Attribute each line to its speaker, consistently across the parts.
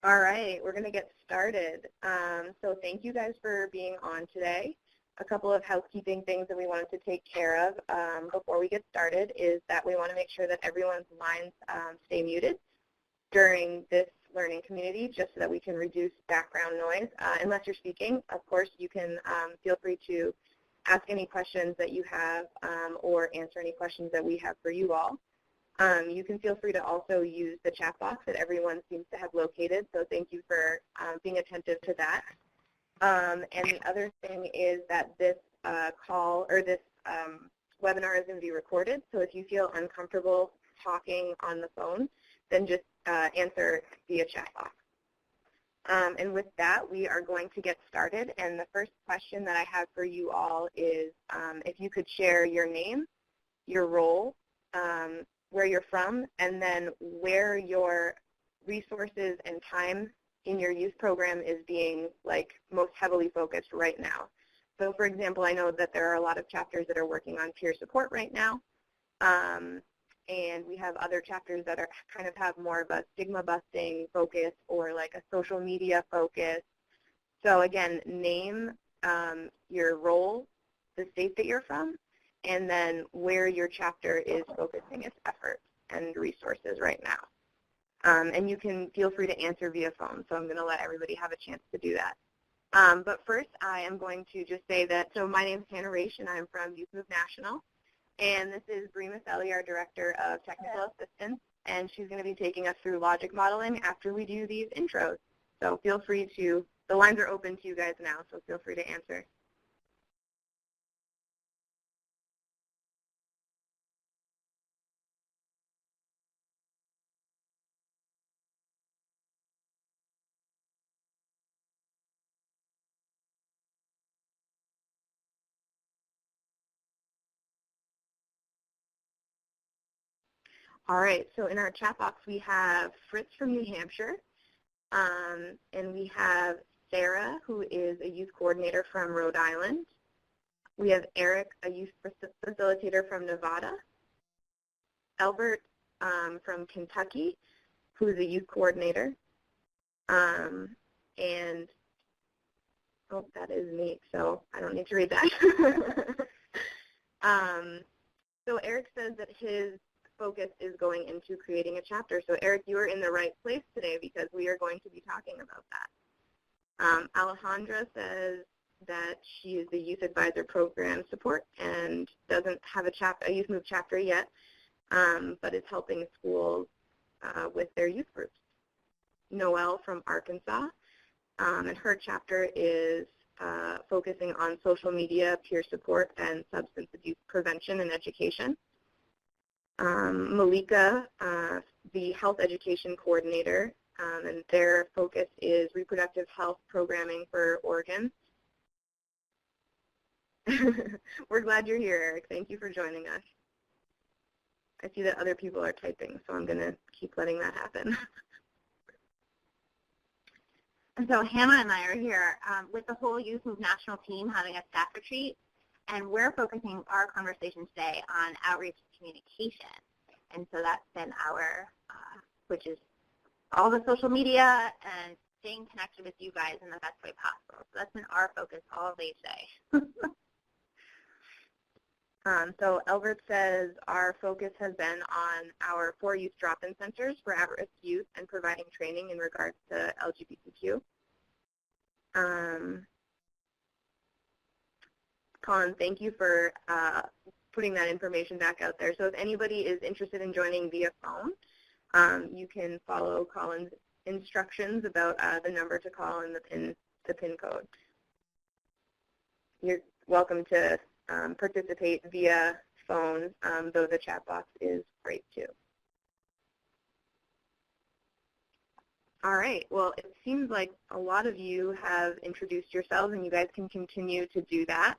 Speaker 1: All right, we're going to get started. So thank you guys for being on today. A couple of housekeeping things that we wanted to take care of before we get started is that we want to make sure that everyone's lines stay muted during this learning community just so that we can reduce background noise. Unless you're speaking, of course, you can feel free to ask any questions that you have or answer any questions that we have for you all. You can feel free to also use the chat box that everyone seems to have located, so thank you for being attentive to that. And the other thing is that this call or this webinar is going to be recorded, so if you feel uncomfortable talking on the phone, then just answer via chat box. And with that, we are going to get started, and the first question that I have for you all is if you could share your name, your role, where you're from, and then where your resources and time in your youth program is being most heavily focused right now. So for example, I know that there are a lot of chapters that are working on peer support right now, and we have other chapters that are kind of have more of a stigma busting focus or like a social media focus. So again, name, your role, the state that you're from, and then where your chapter is focusing its efforts and resources right now. And you can feel free to answer via phone, so I'm going to let everybody have a chance to do that. But first, I am going to just say that, so my name is Hannah Raish, and I'm from Youth M.O.V.E. National, and this is Bree Maselli, our Director of Technical Assistance, and she's going to be taking us through logic modeling after we do these intros. So feel free to, the lines are open to you guys now, so feel free to answer. All right, so in our chat box we have Fritz from New Hampshire, and we have Sarah, who is a youth coordinator from Rhode Island. We have Eric, a youth facilitator from Nevada. Albert from Kentucky, who is a youth coordinator. And, oh, that is me, so I don't need to read that. So Eric says that his focus is going into creating a chapter. So Eric, you are in the right place today because we are going to be talking about that. Alejandra says that she is the Youth Advisor Program Support and doesn't have a Youth M.O.V.E. chapter yet, but is helping schools with their youth groups. Noelle from Arkansas, and her chapter is focusing on social media, peer support, and substance abuse prevention and education. Malika, the health education coordinator, and their focus is reproductive health programming for Oregon. We're glad you're here, Eric. Thank you for joining us. I see that other people are typing, so I'm going to keep letting that happen.
Speaker 2: And so Hannah and I are here with the whole Youth M.O.V.E. National team having a staff retreat, and we're focusing our conversation today on outreach and communication. And so that's been our, which is all the social media and staying connected with you guys in the best way possible. So that's been our focus all day today.
Speaker 1: So Albert says our focus has been on our 4 youth drop-in centers for at-risk youth and providing training in regards to LGBTQ. Colin, thank you for putting that information back out there. So if anybody is interested in joining via phone, you can follow Colin's instructions about the number to call and the PIN code. You're welcome to participate via phone, though the chat box is great too. All right, well, it seems like a lot of you have introduced yourselves, and you guys can continue to do that.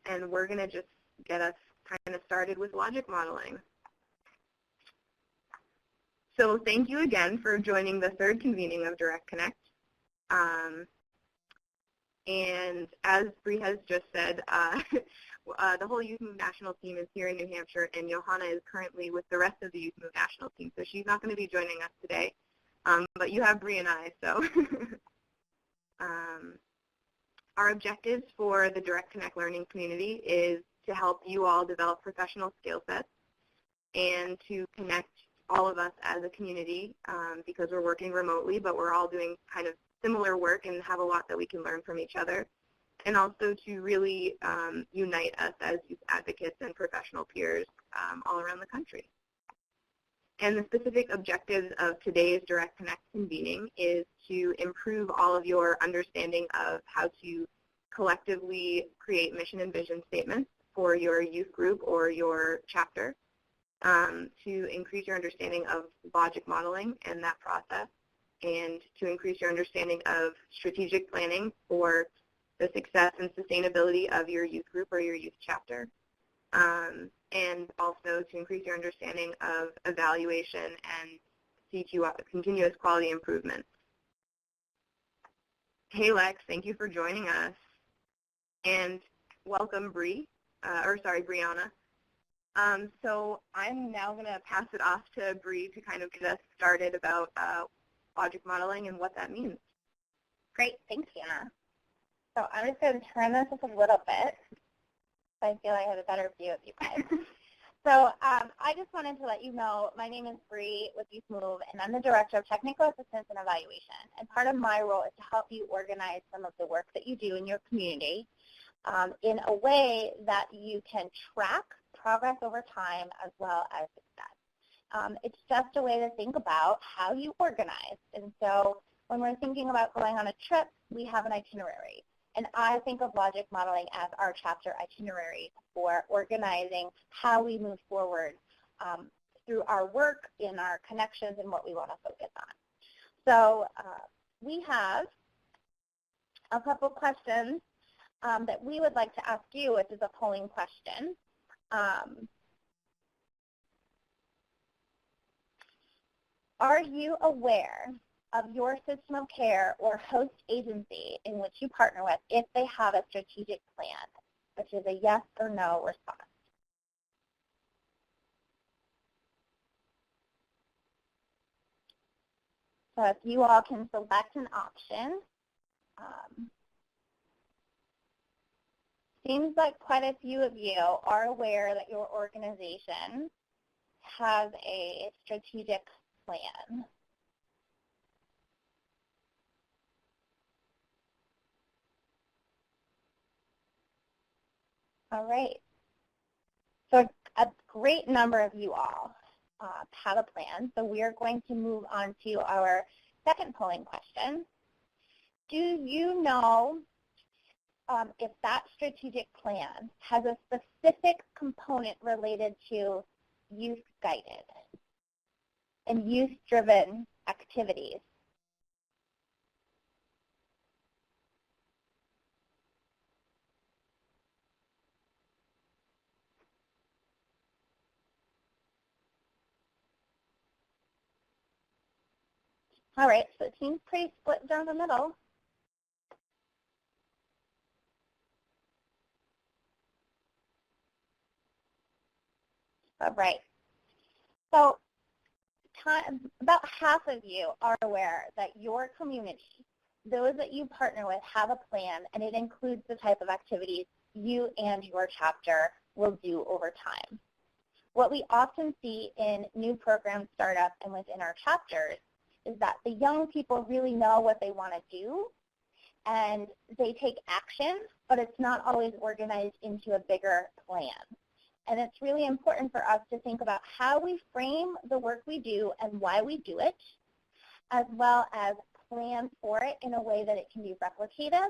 Speaker 1: And we're going to just get us kind of started with logic modeling. So thank you again for joining the 3rd convening of Direct Connect. And as Bree has just said, the whole Youth M.O.V.E. National team is here in New Hampshire, and Johanna is currently with the rest of the Youth M.O.V.E. National team, so she's not going to be joining us today. but you have Bree and I, so. Our objectives for the Direct Connect Learning community is to help you all develop professional skill sets and to connect all of us as a community because we're working remotely, but we're all doing kind of similar work and have a lot that we can learn from each other, and also to really unite us as youth advocates and professional peers all around the country. And the specific objectives of today's Direct Connect convening is to improve all of your understanding of how to collectively create mission and vision statements for your youth group or your chapter, to increase your understanding of logic modeling and that process, and to increase your understanding of strategic planning for the success and sustainability of your youth group or your youth chapter, and also to increase your understanding of evaluation and CQ, continuous quality improvement. Hey Lex, thank you for joining us, and welcome Brianna. So I'm now going to pass it off to Bree to kind of get us started about logic modeling and what that means.
Speaker 2: Great, thanks, Hannah. So I'm just going to turn this up a little bit so I feel I have a better view of you guys. So I just wanted to let you know my name is Bree with Youth M.O.V.E, and I'm the Director of Technical Assistance and Evaluation. And part of my role is to help you organize some of the work that you do in your community in a way that you can track progress over time as well as success. It's just a way to think about how you organize. And so when we're thinking about going on a trip, we have an itinerary. And I think of logic modeling as our chapter itinerary for organizing how we move forward through our work, in our connections, and what we want to focus on. So we have a couple questions that we would like to ask you, which is a polling question. Are you aware of your system of care or host agency in which you partner with if they have a strategic plan, which is a yes or no response? So if you all can select an option, seems like quite a few of you are aware that your organization has a strategic plan. All right. So a great number of you all have a plan. So we are going to move on to our second polling question. Do you know if that strategic plan has a specific component related to youth-guided and youth-driven activities? All right, so it seems pretty split down the middle. All right. So about half of you are aware that your community, those that you partner with, have a plan, and it includes the type of activities you and your chapter will do over time. What we often see in new program startups and within our chapters is that the young people really know what they want to do, and they take action, but it's not always organized into a bigger plan. And it's really important for us to think about how we frame the work we do and why we do it, as well as plan for it in a way that it can be replicated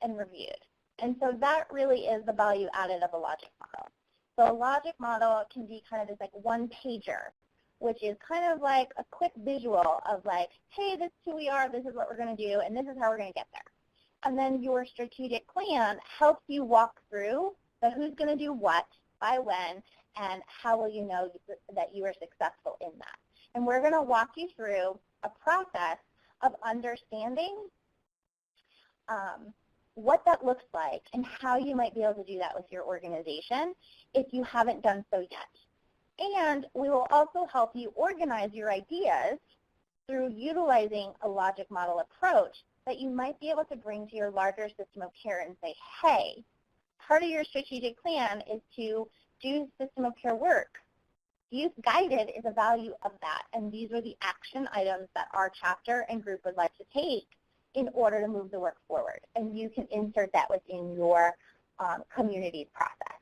Speaker 2: and reviewed. And so that really is the value added of a logic model. So a logic model can be kind of this like one-pager, which is kind of like a quick visual of like, hey, this is who we are, this is what we're going to do, and this is how we're going to get there. And then your strategic plan helps you walk through the who's going to do what, by when, and how will you know that you are successful in that. And we're going to walk you through a process of understanding what that looks like and how you might be able to do that with your organization if you haven't done so yet. And we will also help you organize your ideas through utilizing a logic model approach that you might be able to bring to your larger system of care and say, hey, part of your strategic plan is to do system of care work. Youth guided is a value of that, and these are the action items that our chapter and group would like to take in order to move the work forward. And you can insert that within your community's process.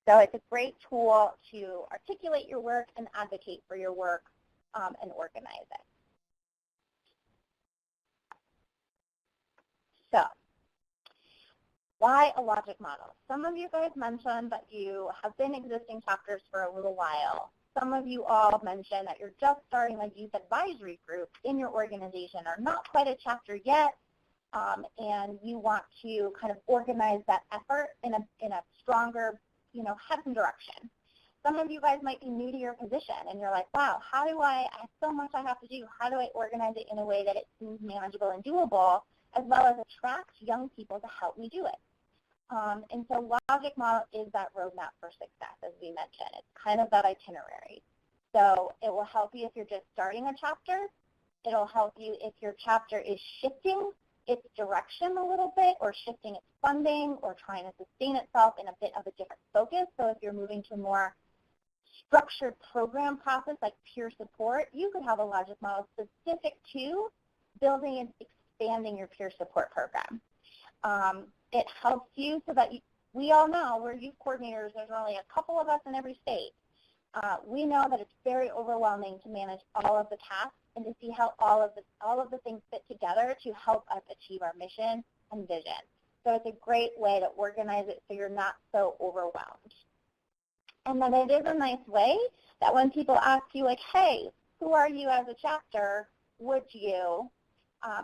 Speaker 2: So it's a great tool to articulate your work and advocate for your work and organize it. So why a logic model? Some of you guys mentioned that you have been existing chapters for a little while. Some of you all mentioned that you're just starting a youth advisory group in your organization or not quite a chapter yet, and you want to kind of organize that effort in a stronger, have some direction. Some of you guys might be new to your position, and you're like, wow, I have so much I have to do. How do I organize it in a way that it seems manageable and doable, as well as attract young people to help me do it? And so logic model is that roadmap for success, as we mentioned. It's kind of that itinerary. So it will help you if you're just starting a chapter. It'll help you if your chapter is shifting its direction a little bit, or shifting its funding, or trying to sustain itself in a bit of a different focus. So if you're moving to a more structured program process like peer support, you could have a logic model specific to building and expanding your peer support program. It helps you so that we all know we're youth coordinators. There's only a couple of us in every state. We know that it's very overwhelming to manage all of the tasks and to see how all of the things fit together to help us achieve our mission and vision. So it's a great way to organize it so you're not so overwhelmed. And then it is a nice way that when people ask you, like, hey, who are you as a chapter, would you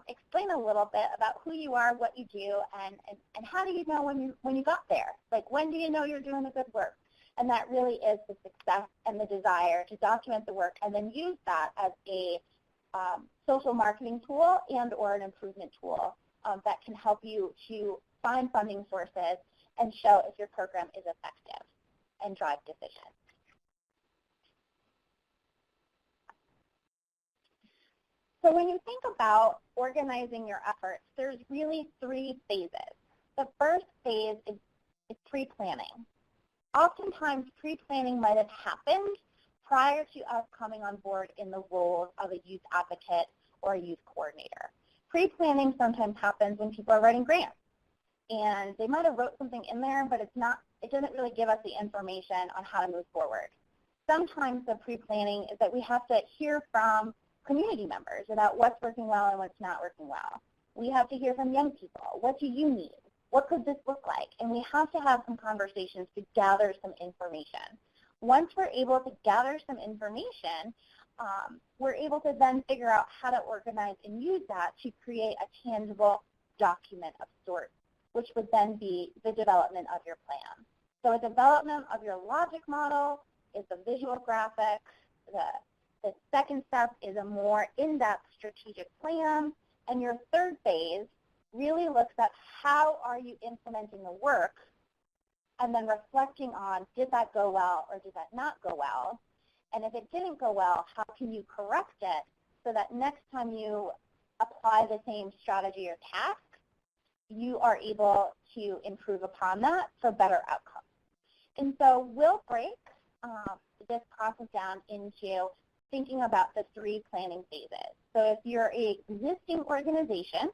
Speaker 2: explain a little bit about who you are, what you do, and how do you know when you got there? Like, when do you know you're doing the good work? And that really is the success and the desire to document the work and then use that as a social marketing tool and or an improvement tool that can help you to find funding sources and show if your program is effective and drive decisions. So when you think about organizing your efforts, there's really 3 phases. The first phase is pre-planning. Oftentimes, pre-planning might have happened prior to us coming on board in the role of a youth advocate or a youth coordinator. Pre-planning sometimes happens when people are writing grants, and they might have wrote something in there, but it doesn't really give us the information on how to move forward. Sometimes the pre-planning is that we have to hear from community members about what's working well and what's not working well. We have to hear from young people. What do you need? What could this look like? And we have to have some conversations to gather some information. Once we're able to gather some information, we're able to then figure out how to organize and use that to create a tangible document of sorts, which would then be the development of your plan. So a development of your logic model is the visual graphic. The second step is a more in-depth strategic plan. And your third phase really looks at how are you implementing the work, and then reflecting on, did that go well or did that not go well? And if it didn't go well, how can you correct it so that next time you apply the same strategy or task, you are able to improve upon that for better outcomes. And so we'll break this process down into thinking about the 3 planning phases. So if you're an existing organization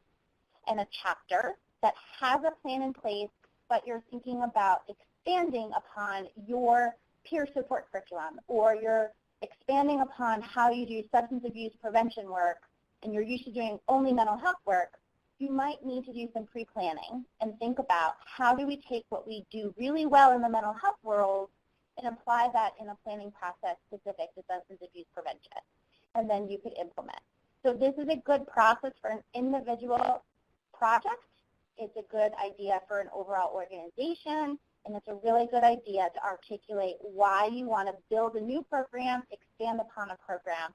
Speaker 2: and a chapter that has a plan in place, but you're thinking about expanding upon your peer support curriculum, or you're expanding upon how you do substance abuse prevention work, and you're used to doing only mental health work, you might need to do some pre-planning and think about how do we take what we do really well in the mental health world and apply that in a planning process specific to substance abuse prevention, and then you could implement. So this is a good process for an individual project. It's a good idea for an overall organization, and it's a really good idea to articulate why you want to build a new program, expand upon a program,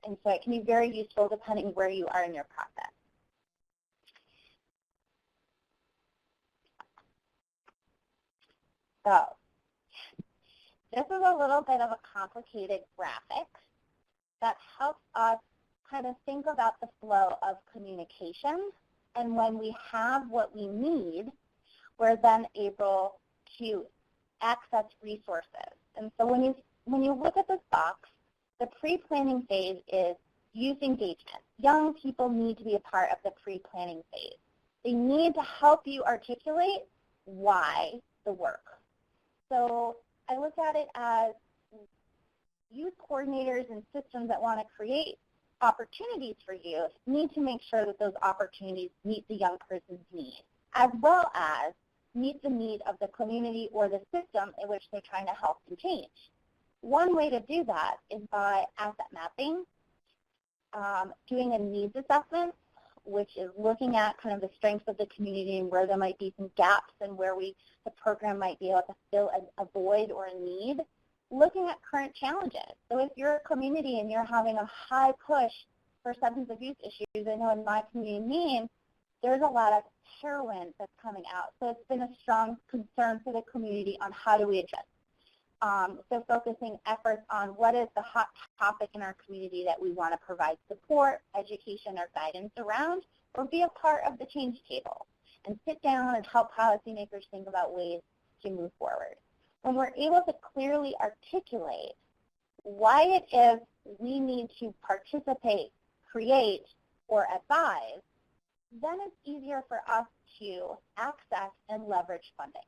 Speaker 2: and so it can be very useful depending where you are in your process. So this is a little bit of a complicated graphic that helps us kind of think about the flow of communication, and when we have what we need, we're then able to access resources. And so when you look at this box, the pre-planning phase is youth engagement. Young people need to be a part of the pre-planning phase. They need to help you articulate why the work. So I look at it as youth coordinators and systems that want to create opportunities for youth need to make sure that those opportunities meet the young person's need, as well as meet the need of the community or the system in which they're trying to help and change. One way to do that is by asset mapping, doing a needs assessment, which is looking at kind of the strengths of the community and where there might be some gaps and where the program might be able to fill a void or a need. Looking at current challenges. So if you're a community and you're having a high push for substance abuse issues, I know in my community, Maine, there's a lot of heroin that's coming out. So it's been a strong concern for the community on how do we address. So focusing efforts on what is the hot topic in our community that we want to provide support, education, or guidance around, or be a part of the change table and sit down and help policymakers think about ways to move forward. When we're able to clearly articulate why it is we need to participate, create, or advise, then it's easier for us to access and leverage funding.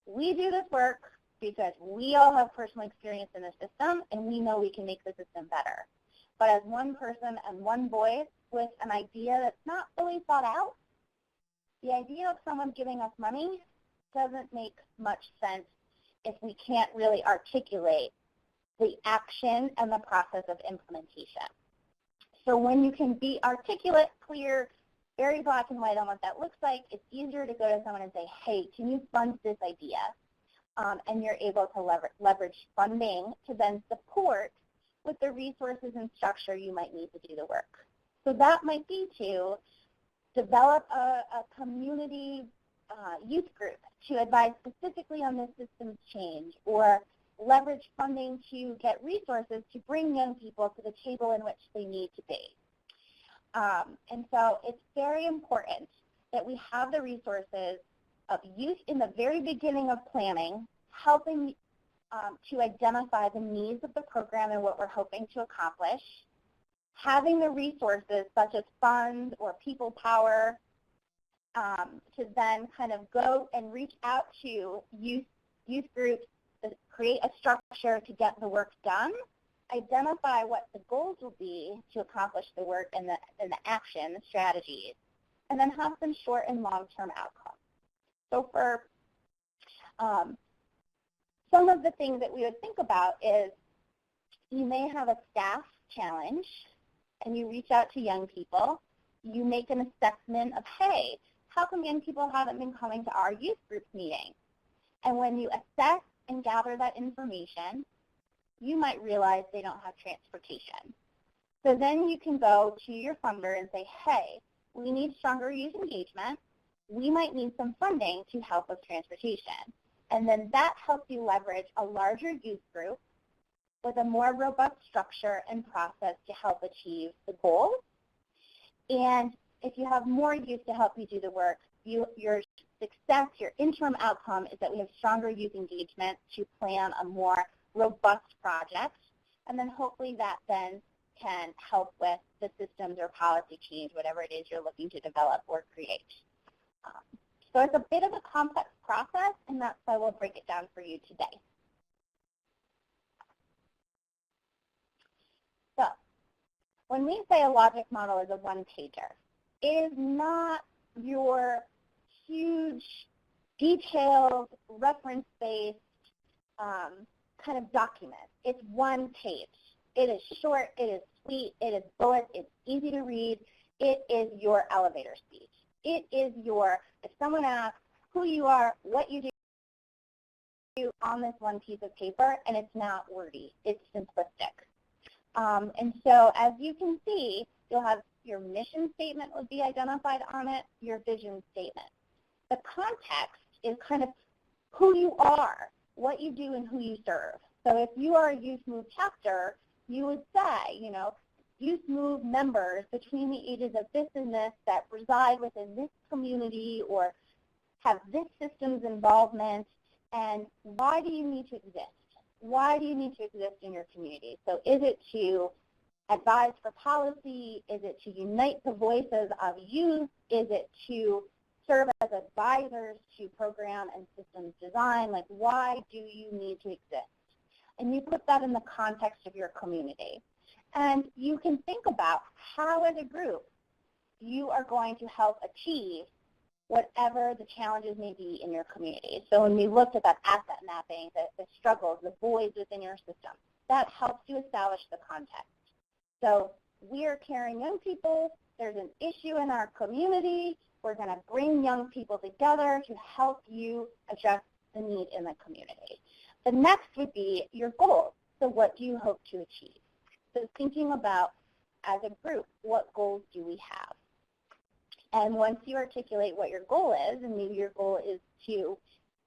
Speaker 2: We do this work because we all have personal experience in the system, and we know we can make the system better. But as one person and one voice with an idea that's not fully thought out, the idea of someone giving us money doesn't make much sense if we can't really articulate the action and the process of implementation. So when you can be articulate, clear, very black and white on what that looks like, it's easier to go to someone and say, hey, can you fund this idea? And you're able to leverage funding to then support with the resources and structure you might need to do the work. So that might be to develop a community youth group to advise specifically on this systems change, or leverage funding to get resources to bring young people to the table in which they need to be. And so it's very important that we have the resources of youth in the very beginning of planning, helping to identify the needs of the program and what we're hoping to accomplish, having the resources such as funds or people power to then kind of go and reach out to youth groups, to create a structure to get the work done, identify what the goals will be to accomplish the work and the action, the strategies, and then have some short and long-term outcomes. So for some of the things that we would think about is you may have a staff challenge and you reach out to young people. You make an assessment of, hey, how come young people haven't been coming to our youth group meeting? And when you assess and gather that information, you might realize they don't have transportation. So then you can go to your funder and say, hey, we need stronger youth engagement. We might need some funding to help with transportation. And then that helps you leverage a larger youth group with a more robust structure and process to help achieve the goals. And if you have more youth to help you do the work, your success, your interim outcome is that we have stronger youth engagement to plan a more robust project. And then hopefully that then can help with the systems or policy change, whatever it is you're looking to develop or create. So it's a bit of a complex process, and that's why we'll break it down for you today. So when we say a logic model is a one-pager, it is not your huge, detailed, reference-based kind of document. It's one page. It is short, it is sweet, it is bullet, it's easy to read. It is your elevator speech. It is your, if someone asks who you are, what you do on this one piece of paper, and it's not wordy, it's simplistic. And so as you can see, you'll have your mission statement would be identified on it, your vision statement. The context is kind of who you are, what you do, and who you serve. So if you are a Youth M.O.V.E. chapter, you would say, you know, Youth M.O.V.E. members between the ages of this and this that reside within this community or have this system's involvement, and why do you need to exist? Why do you need to exist in your community? So is it to advise for policy? Is it to unite the voices of youth? Is it to serve as advisors to program and systems design? Like, why do you need to exist? And you put that in the context of your community. And you can think about how, as a group, you are going to help achieve whatever the challenges may be in your community. So when we looked at that asset mapping, the struggles, the voids within your system, that helps you establish the context. So we are caring young people. There's an issue in our community. We're going to bring young people together to help you address the need in the community. The next would be your goals. So what do you hope to achieve? So thinking about, as a group, what goals do we have? And once you articulate what your goal is, and maybe your goal is to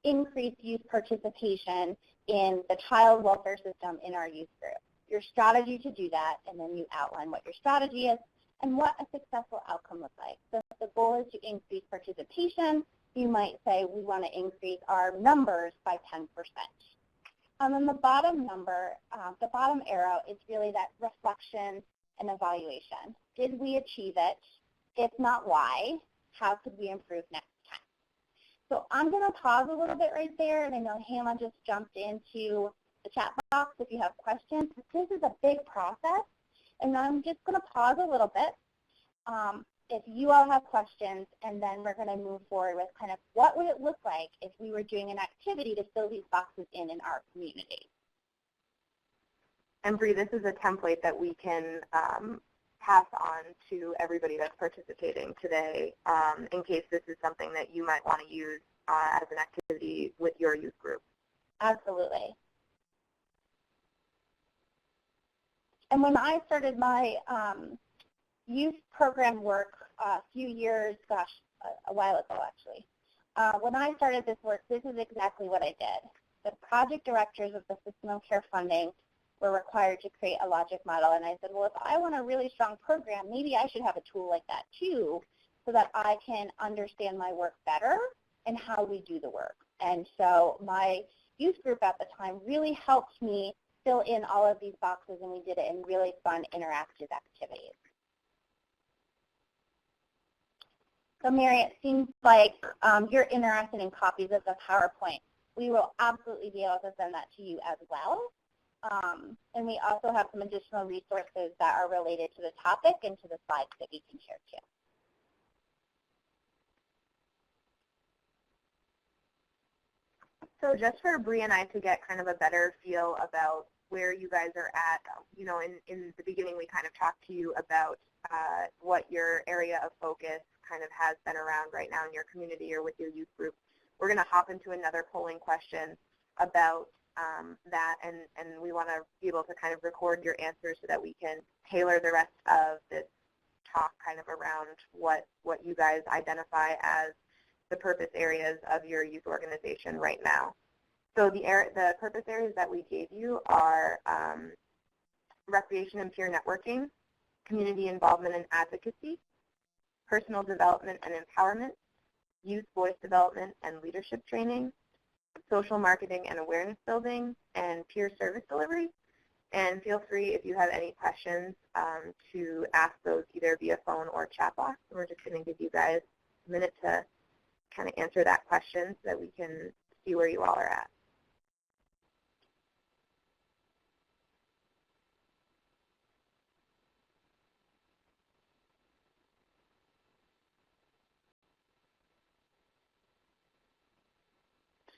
Speaker 2: increase youth participation in the child welfare system in our youth group, your strategy to do that, and then you outline what your strategy is and what a successful outcome looks like. So if the goal is to increase participation, you might say we want to increase our numbers by 10%. And then the bottom number, the bottom arrow is really that reflection and evaluation. Did we achieve it? If not, why? How could we improve next time? So I'm going to pause a little bit right there, and I know Hannah just jumped into the chat box if you have questions. This is a big process, and I'm just going to pause a little bit if you all have questions, and then we're going to move forward with kind of what would it look like if we were doing an activity to fill these boxes in our community.
Speaker 1: And Bree, this is a template that we can pass on to everybody that's participating today in case this is something that you might want to use as an activity with your youth group.
Speaker 2: Absolutely. And when I started my youth program work a few years, a while ago actually, when I started this work, this is exactly what I did. The project directors of the System of Care funding were required to create a logic model, and I said, well, if I want a really strong program, maybe I should have a tool like that too, so that I can understand my work better and how we do the work. And so my youth group at the time really helped me fill in all of these boxes, and we did it in really fun interactive activities. So Mary, it seems like you're interested in copies of the PowerPoint. We will absolutely be able to send that to you as well. And we also have some additional resources that are related to the topic and to the slides that we can share too.
Speaker 1: So just for Bree and I to get kind of a better feel about where you guys are at, you know, in the beginning we kind of talked to you about what your area of focus kind of has been around right now in your community or with your youth group. We're going to hop into another polling question about that, and we want to be able to kind of record your answers so that we can tailor the rest of this talk kind of around what you guys identify as the purpose areas of your youth organization right now. So the purpose areas that we gave you are recreation and peer networking, community involvement and advocacy, personal development and empowerment, youth voice development and leadership training, social marketing and awareness building, and peer service delivery. And feel free, if you have any questions, to ask those either via phone or chat box. We're just going to give you guys a minute to kind of answer that question so that we can see where you all are at.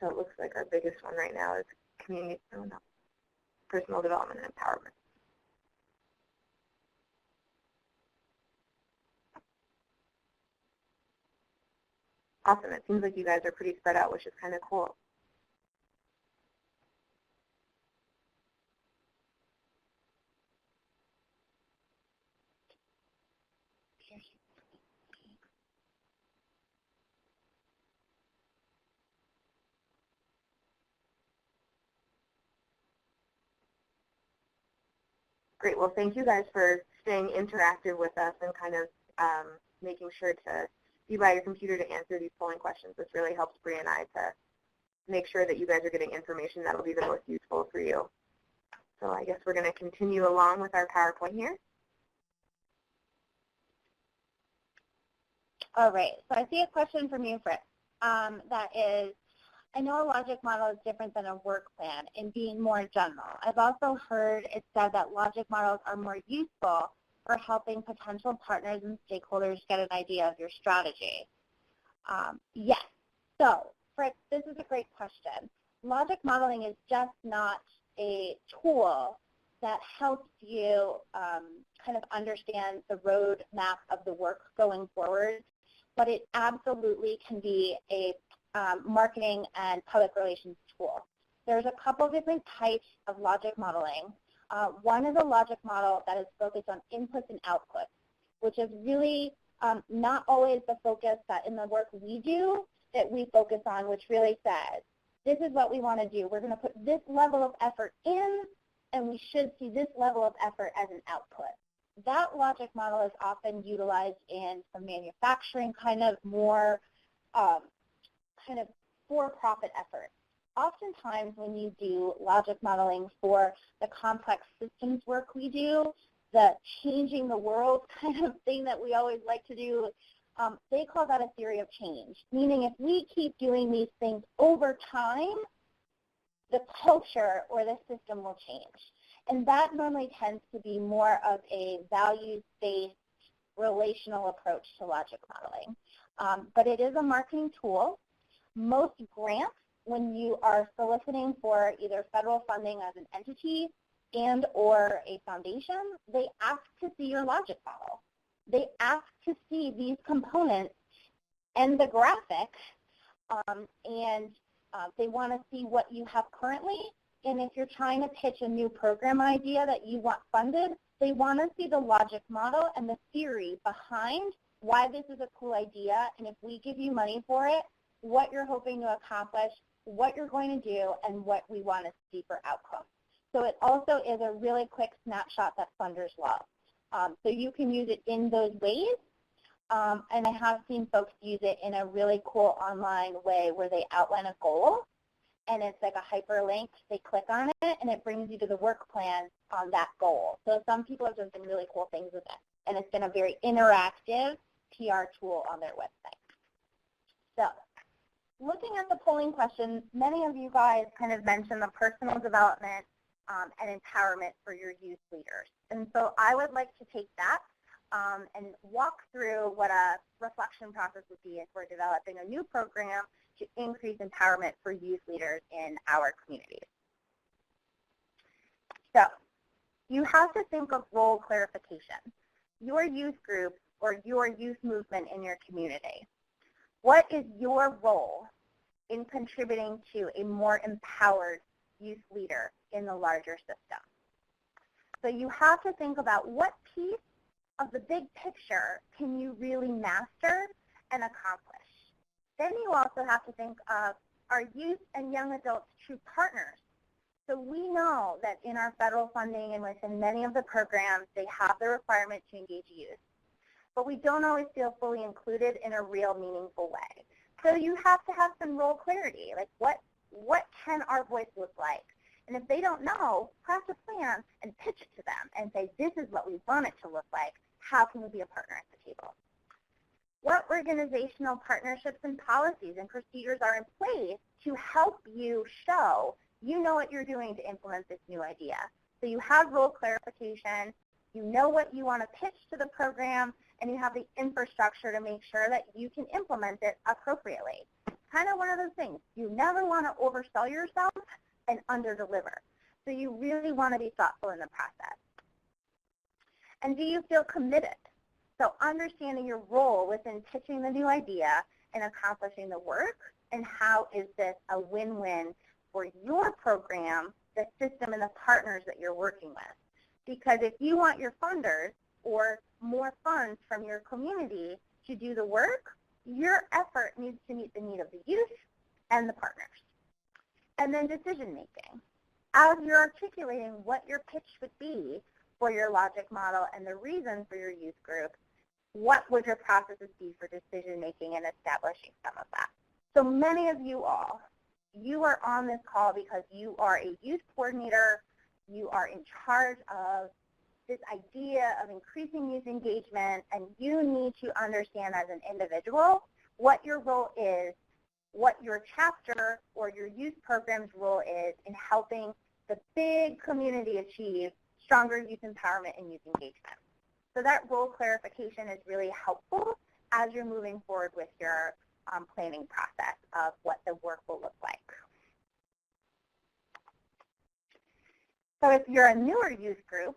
Speaker 1: So it looks like our biggest one right now is personal development and empowerment. Awesome. It seems like you guys are pretty spread out, which is kind of cool. Great. Well, thank you guys for staying interactive with us and kind of making sure to be by your computer to answer these polling questions. This really helps Bree and I to make sure that you guys are getting information that will be the most useful for you. So I guess we're going to continue along with our PowerPoint here.
Speaker 2: All right, so I see a question from you, Fritz, that is, I know a logic model is different than a work plan in being more general. I've also heard it said that logic models are more useful for helping potential partners and stakeholders get an idea of your strategy. Yes, so Fritz, this is a great question. Logic modeling is just not a tool that helps you kind of understand the roadmap of the work going forward, but it absolutely can be a marketing and public relations tool. There's a couple different types of logic modeling. One is a logic model that is focused on inputs and outputs, which is really not always the focus that in the work we do that we focus on, which really says, this is what we want to do. We're going to put this level of effort in, and we should see this level of effort as an output. That logic model is often utilized in some manufacturing kind of more kind of for-profit efforts. Oftentimes when you do logic modeling for the complex systems work we do, the changing the world kind of thing that we always like to do, they call that a theory of change, meaning if we keep doing these things over time, the culture or the system will change. And that normally tends to be more of a values-based relational approach to logic modeling. But it is a marketing tool. Most grants, when you are soliciting for either federal funding as an entity and or a foundation, they ask to see your logic model. They ask to see these components and the graphic, and they want to see what you have currently. And if you're trying to pitch a new program idea that you want funded, they want to see the logic model and the theory behind why this is a cool idea, and if we give you money for it, what you're hoping to accomplish, what you're going to do, and what we want to see for outcomes. So it also is a really quick snapshot that funders love. So you can use it in those ways, and I have seen folks use it in a really cool online way where they outline a goal, and it's like a hyperlink. They click on it, and it brings you to the work plan on that goal. So some people have done some really cool things with it, and it's been a very interactive PR tool on their website. So looking at the polling questions, many of you guys kind of mentioned the personal development and empowerment for your youth leaders. And so I would like to take that and walk through what a reflection process would be if we're developing a new program to increase empowerment for youth leaders in our communities. So you have to think of role clarification. Your youth group or your youth movement in your community. What is your role in contributing to a more empowered youth leader in the larger system? So you have to think about what piece of the big picture can you really master and accomplish. Then you also have to think of, are youth and young adults true partners? So we know that in our federal funding and within many of the programs, they have the requirement to engage youth. But we don't always feel fully included in a real meaningful way. So you have to have some role clarity, like what can our voice look like? And if they don't know, craft a plan and pitch it to them and say, this is what we want it to look like. How can we be a partner at the table? What organizational partnerships and policies and procedures are in place to help you show you know what you're doing to implement this new idea? So you have role clarification, you know what you want to pitch to the program, and you have the infrastructure to make sure that you can implement it appropriately. Kind of one of those things. You never want to oversell yourself and underdeliver. So you really want to be thoughtful in the process. And do you feel committed? So understanding your role within pitching the new idea and accomplishing the work, and how is this a win-win for your program, the system, and the partners that you're working with. Because if you want your funders or more funds from your community to do the work, your effort needs to meet the need of the youth and the partners. And then decision making. As you're articulating what your pitch would be for your logic model and the reason for your youth group, what would your processes be for decision making and establishing some of that? So many of you all, you are on this call because you are a youth coordinator, you are in charge of this idea of increasing youth engagement, and you need to understand as an individual what your role is, what your chapter or your youth program's role is in helping the big community achieve stronger youth empowerment and youth engagement. So that role clarification is really helpful as you're moving forward with your planning process of what the work will look like. So if you're a newer youth group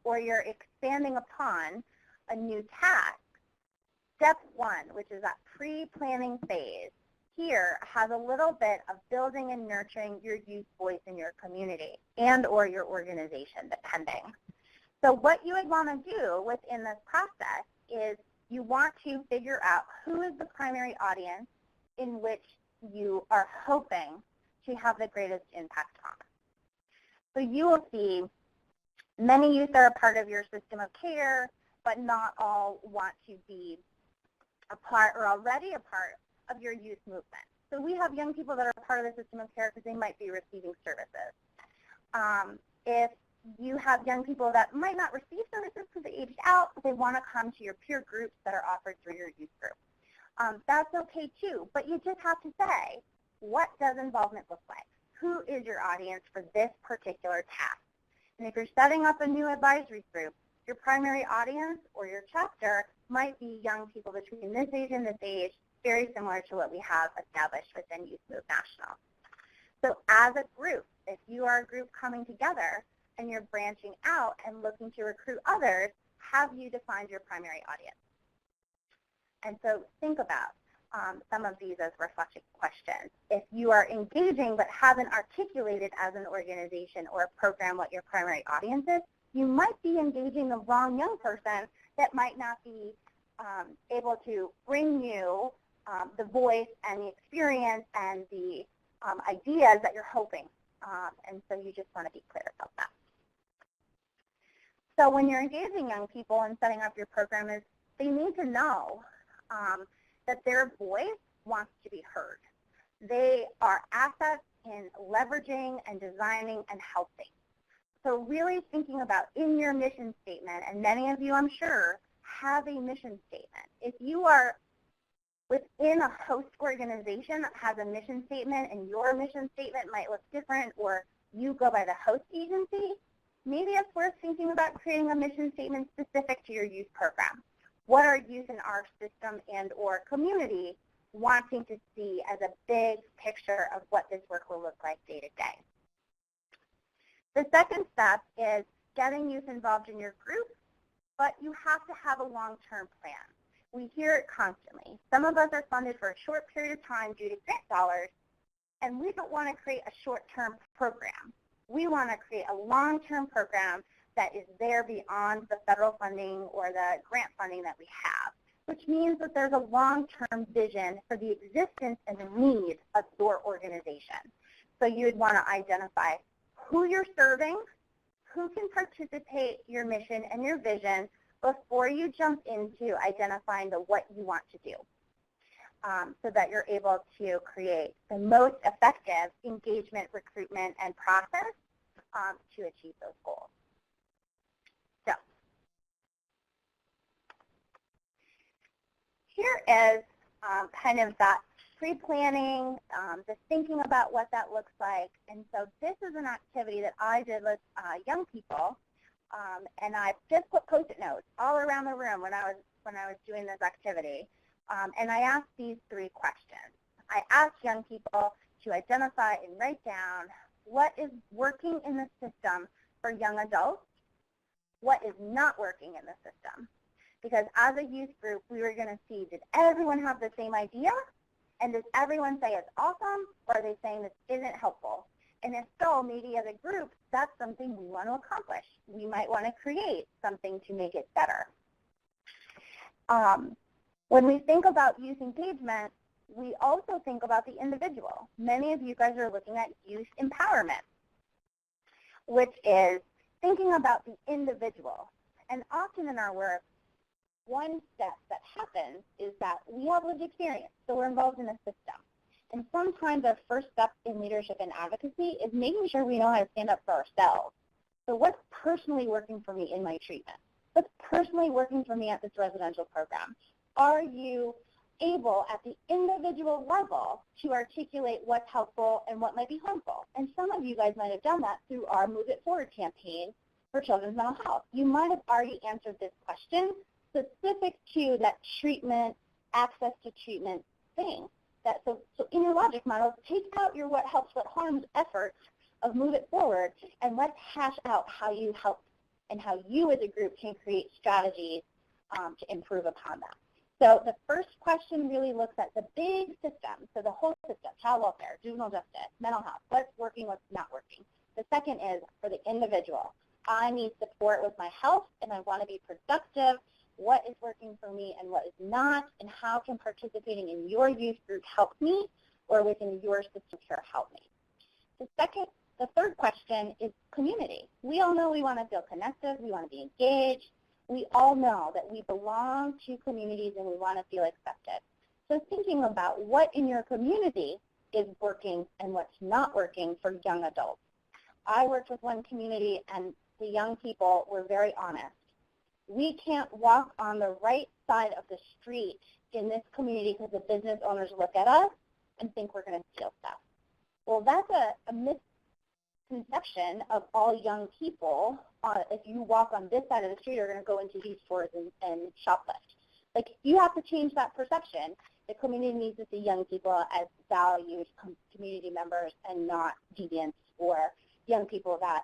Speaker 2: or you're expanding upon a new task, step one, which is that pre-planning phase, here has a little bit of building and nurturing your youth voice in your community and or your organization, depending. So what you would want to do within this process is you want to figure out who is the primary audience in which you are hoping to have the greatest impact on. So you will see many youth are a part of your system of care, but not all want to be a part or already a part of your youth movement. So we have young people that are part of the system of care because they might be receiving services. If you have young people that might not receive services because they aged out, but they want to come to your peer groups that are offered through your youth group. That's okay too, but you just have to say, what does involvement look like? Who is your audience for this particular task? And if you're setting up a new advisory group, your primary audience or your chapter might be young people between this age and this age, very similar to what we have established within Youth M.O.V.E. National. So as a group, if you are a group coming together and you're branching out and looking to recruit others, have you defined your primary audience? And so think about some of these as reflection questions. If you are engaging but haven't articulated as an organization or a program what your primary audience is, you might be engaging the wrong young person that might not be able to bring you the voice and the experience and the ideas that you're hoping. And so you just want to be clear about that. So when you're engaging young people and setting up your program, is they need to know that their voice wants to be heard. They are assets in leveraging and designing and helping. So really thinking about in your mission statement, and many of you, I'm sure, have a mission statement. If you are within a host organization that has a mission statement and your mission statement might look different, or you go by the host agency, maybe it's worth thinking about creating a mission statement specific to your youth program. What are youth in our system and or community wanting to see as a big picture of what this work will look like day to day? The second step is getting youth involved in your group, but you have to have a long-term plan. We hear it constantly. Some of us are funded for a short period of time due to grant dollars, and we don't want to create a short-term program. We want to create a long-term program that is there beyond the federal funding or the grant funding that we have, which means that there's a long-term vision for the existence and the needs of your organization. So you would want to identify who you're serving, who can participate in your mission and your vision before you jump into identifying the what you want to do, so that you're able to create the most effective engagement, recruitment, and process to achieve those goals. So here is kind of that pre-planning, the thinking about what that looks like. And so this is an activity that I did with young people, and I just put Post-it notes all around the room when I was doing this activity. And I asked these 3 questions. I asked young people to identify and write down what is working in the system for young adults, what is not working in the system. Because as a youth group, we were going to see, did everyone have the same idea? And does everyone say it's awesome, or are they saying this isn't helpful? And if so, maybe as a group, that's something we want to accomplish. We might want to create something to make it better. When we think about youth engagement, we also think about the individual. Many of you guys are looking at youth empowerment, which is thinking about the individual. And often in our work, one step that happens is that we have lived experience, so we're involved in a system. And sometimes our first step in leadership and advocacy is making sure we know how to stand up for ourselves. So what's personally working for me in my treatment? What's personally working for me at this residential program? Are you able at the individual level to articulate what's helpful and what might be harmful? And some of you guys might have done that through our Move It Forward campaign for children's mental health. You might have already answered this question specific to that treatment, access to treatment thing. So in your logic model, take out your what helps, what harms efforts of Move It Forward, and let's hash out how you help and how you as a group can create strategies to improve upon that. So the first question really looks at the big system, so the whole system, child welfare, juvenile justice, mental health, what's working, what's not working. The second is for the individual. I need support with my health, and I want to be productive. What is working for me and what is not, and how can participating in your youth group help me, or within your system care help me? The third question is community. We all know we want to feel connected, we want to be engaged. We all know that we belong to communities and we want to feel accepted. So thinking about what in your community is working and what's not working for young adults. I worked with one community and the young people were very honest. We can't walk on the right side of the street in this community because the business owners look at us and think we're going to steal stuff. Well, that's a misconception of all young people. If you walk on this side of the street, you're going to go into these stores and shoplift. Like, you have to change that perception. The community needs to see young people as valued community members and not deviants or young people that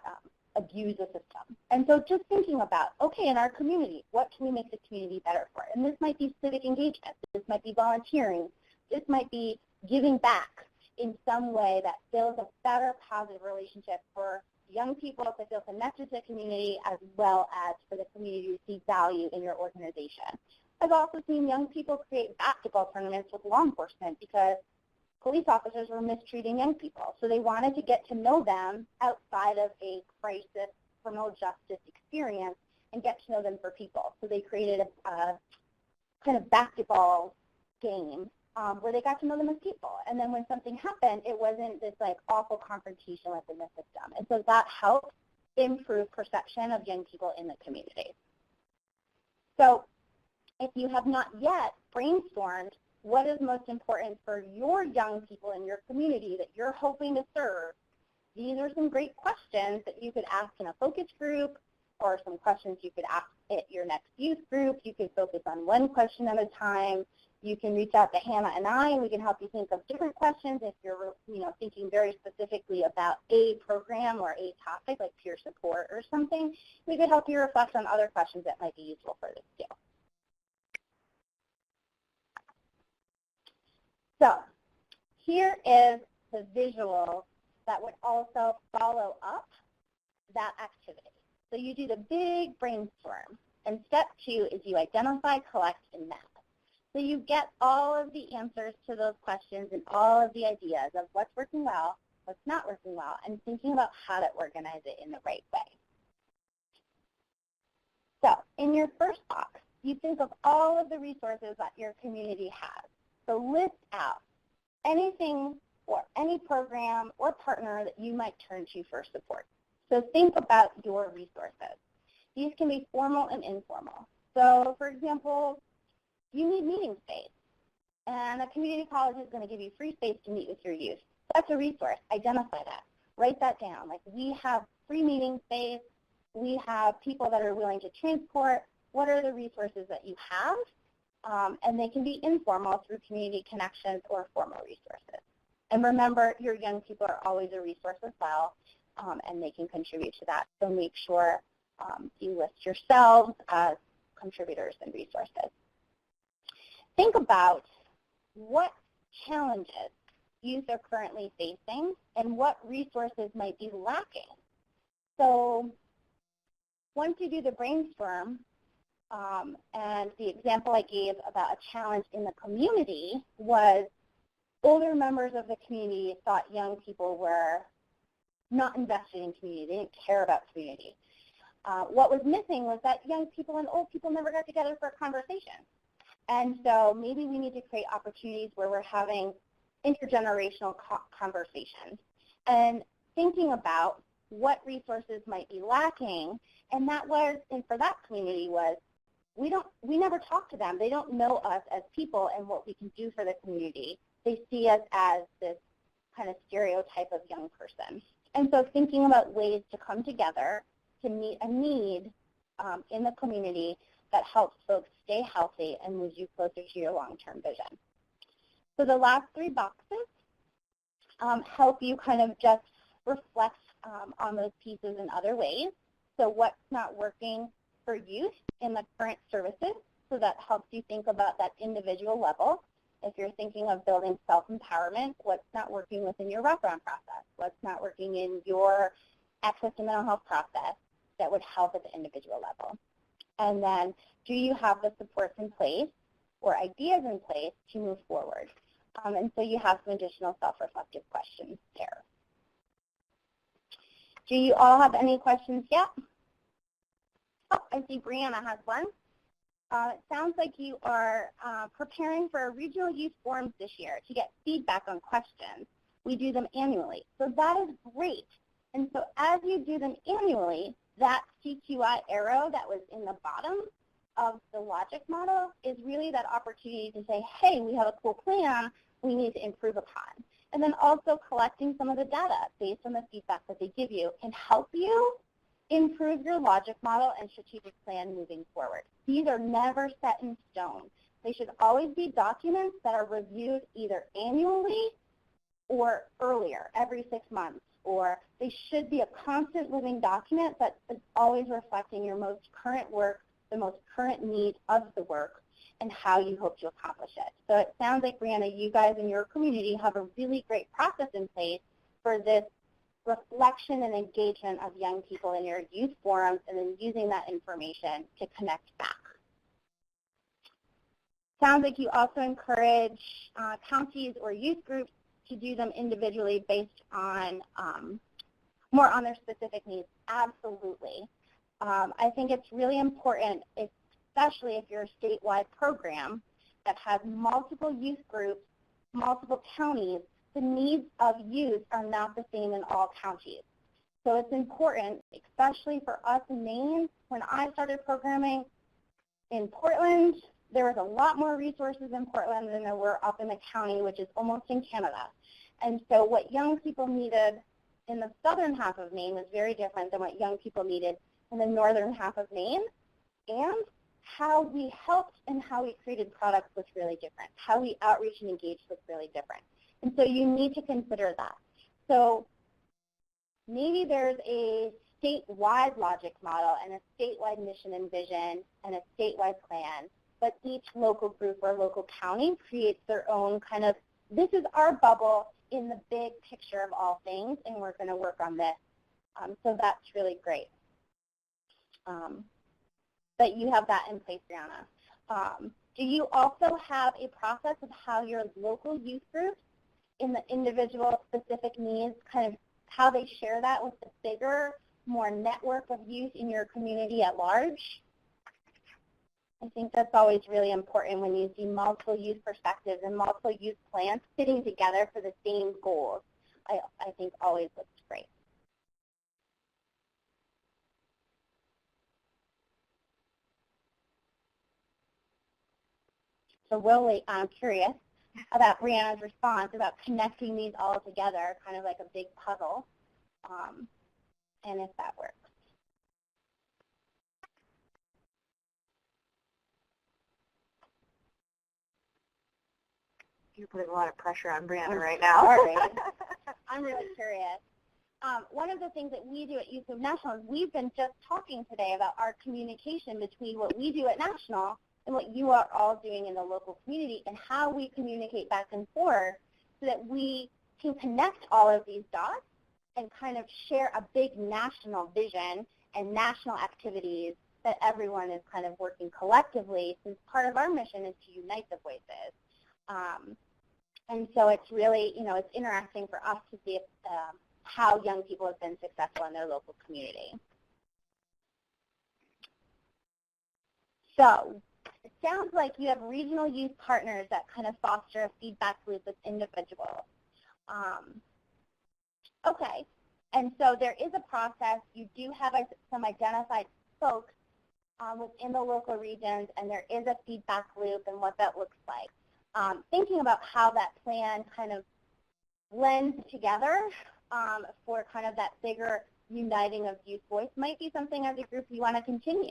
Speaker 2: abuse the system. And so just thinking about, okay, in our community, what can we make the community better for? And this might be civic engagement. This might be volunteering. This might be giving back in some way that builds a better positive relationship for young people to feel connected to the community, as well as for the community to see value in your organization. I've also seen young people create basketball tournaments with law enforcement because police officers were mistreating young people. So they wanted to get to know them outside of a crisis criminal justice experience and get to know them for people. So they created a kind of basketball game where they got to know them as people. And then when something happened, it wasn't this like awful confrontation within the system. And so that helped improve perception of young people in the community. So if you have not yet brainstormed what is most important for your young people in your community that you're hoping to serve, these are some great questions that you could ask in a focus group, or some questions you could ask at your next youth group. You could focus on one question at a time. You can reach out to Hannah and I, and we can help you think of different questions if you're thinking very specifically about a program or a topic like peer support or something. We could help you reflect on other questions that might be useful for this too. So here is the visual that would also follow up that activity. So you do the big brainstorm, and step 2 is you identify, collect, and map. So you get all of the answers to those questions and all of the ideas of what's working well, what's not working well, and thinking about how to organize it in the right way. So in your first box, you think of all of the resources that your community has. So list out anything or any program or partner that you might turn to for support. So think about your resources. These can be formal and informal. So for example, you need meeting space, and a community college is going to give you free space to meet with your youth. That's a resource. Identify that. Write that down. Like, we have free meeting space. We have people that are willing to transport. What are the resources that you have? And they can be informal through community connections or formal resources. And remember, your young people are always a resource as well, and they can contribute to that. So make sure you list yourselves as contributors and resources. Think about what challenges youth are currently facing and what resources might be lacking. So once you do the brainstorm, and the example I gave about a challenge in the community was older members of the community thought young people were not invested in community. They didn't care about community. what was missing was that young people and old people never got together for a conversation. And so maybe we need to create opportunities where we're having intergenerational conversations and thinking about what resources might be lacking. And that was, and for that community was, we never talk to them. They don't know us as people and what we can do for the community. They see us as this kind of stereotype of young person. And so thinking about ways to come together to meet a need in the community that helps folks stay healthy and moves you closer to your long-term vision. So the last three boxes help you kind of just reflect on those pieces in other ways. So what's not working for youth in the current services, so that helps you think about that individual level. If you're thinking of building self-empowerment, what's not working within your wraparound process? What's not working in your access to mental health process that would help at the individual level? And then, do you have the supports in place or ideas in place to move forward? And so you have some additional self-reflective questions there. Do you all have any questions yet? Oh, I see Brianna has one. It sounds like you are preparing for a regional youth forums this year to get feedback on questions. We do them annually. So that is great. And so as you do them annually, that CQI arrow that was in the bottom of the logic model is really that opportunity to say, hey, we have a cool plan we need to improve upon. And then also collecting some of the data based on the feedback that they give you can help you improve your logic model and strategic plan moving forward. These are never set in stone. They should always be documents that are reviewed either annually or earlier, every 6 months, or they should be a constant living document that is always reflecting your most current work, the most current need of the work, and how you hope to accomplish it. So it sounds like, Brianna, you guys in your community have a really great process in place for this reflection and engagement of young people in your youth forums, and then using that information to connect back. Sounds like you also encourage counties or youth groups to do them individually based on more on their specific needs. Absolutely. I think it's really important, especially if you're a statewide program that has multiple youth groups, multiple counties. The needs of youth are not the same in all counties. So it's important, especially for us in Maine. When I started programming in Portland, there was a lot more resources in Portland than there were up in the county, which is almost in Canada. And so what young people needed in the southern half of Maine was very different than what young people needed in the northern half of Maine. And how we helped and how we created products was really different. How we outreach and engage was really different. And so you need to consider that. So maybe there's a statewide logic model and a statewide mission and vision and a statewide plan, but each local group or local county creates their own kind of, this is our bubble in the big picture of all things, and we're going to work on this. So that's really great that you have that in place, Brianna. Do you also have a process of how your local youth groups in the individual specific needs, kind of how they share that with the bigger, more network of youth in your community at large? I think that's always really important when you see multiple youth perspectives and multiple youth plans fitting together for the same goals. I think always looks great. So Willie, I'm curious about Brianna's response about connecting these all together, kind of like a big puzzle, and if that works.
Speaker 1: You're putting a lot of pressure on Brianna right now.
Speaker 2: Sorry. I'm really curious. One of the things that we do at Youth M.O.V.E. National is we've been just talking today about our communication between what we do at National and what you are all doing in the local community and how we communicate back and forth so that we can connect all of these dots and kind of share a big national vision and national activities that everyone is kind of working collectively, since part of our mission is to unite the voices. And so it's really, it's interesting for us to see how young people have been successful in their local community. So it sounds like you have regional youth partners that kind of foster a feedback loop with individuals. Okay, and so there is a process. You do have some identified folks within the local regions, and there is a feedback loop and what that looks like. Thinking about how that plan kind of blends together for kind of that bigger uniting of youth voice might be something as a group you want to continue.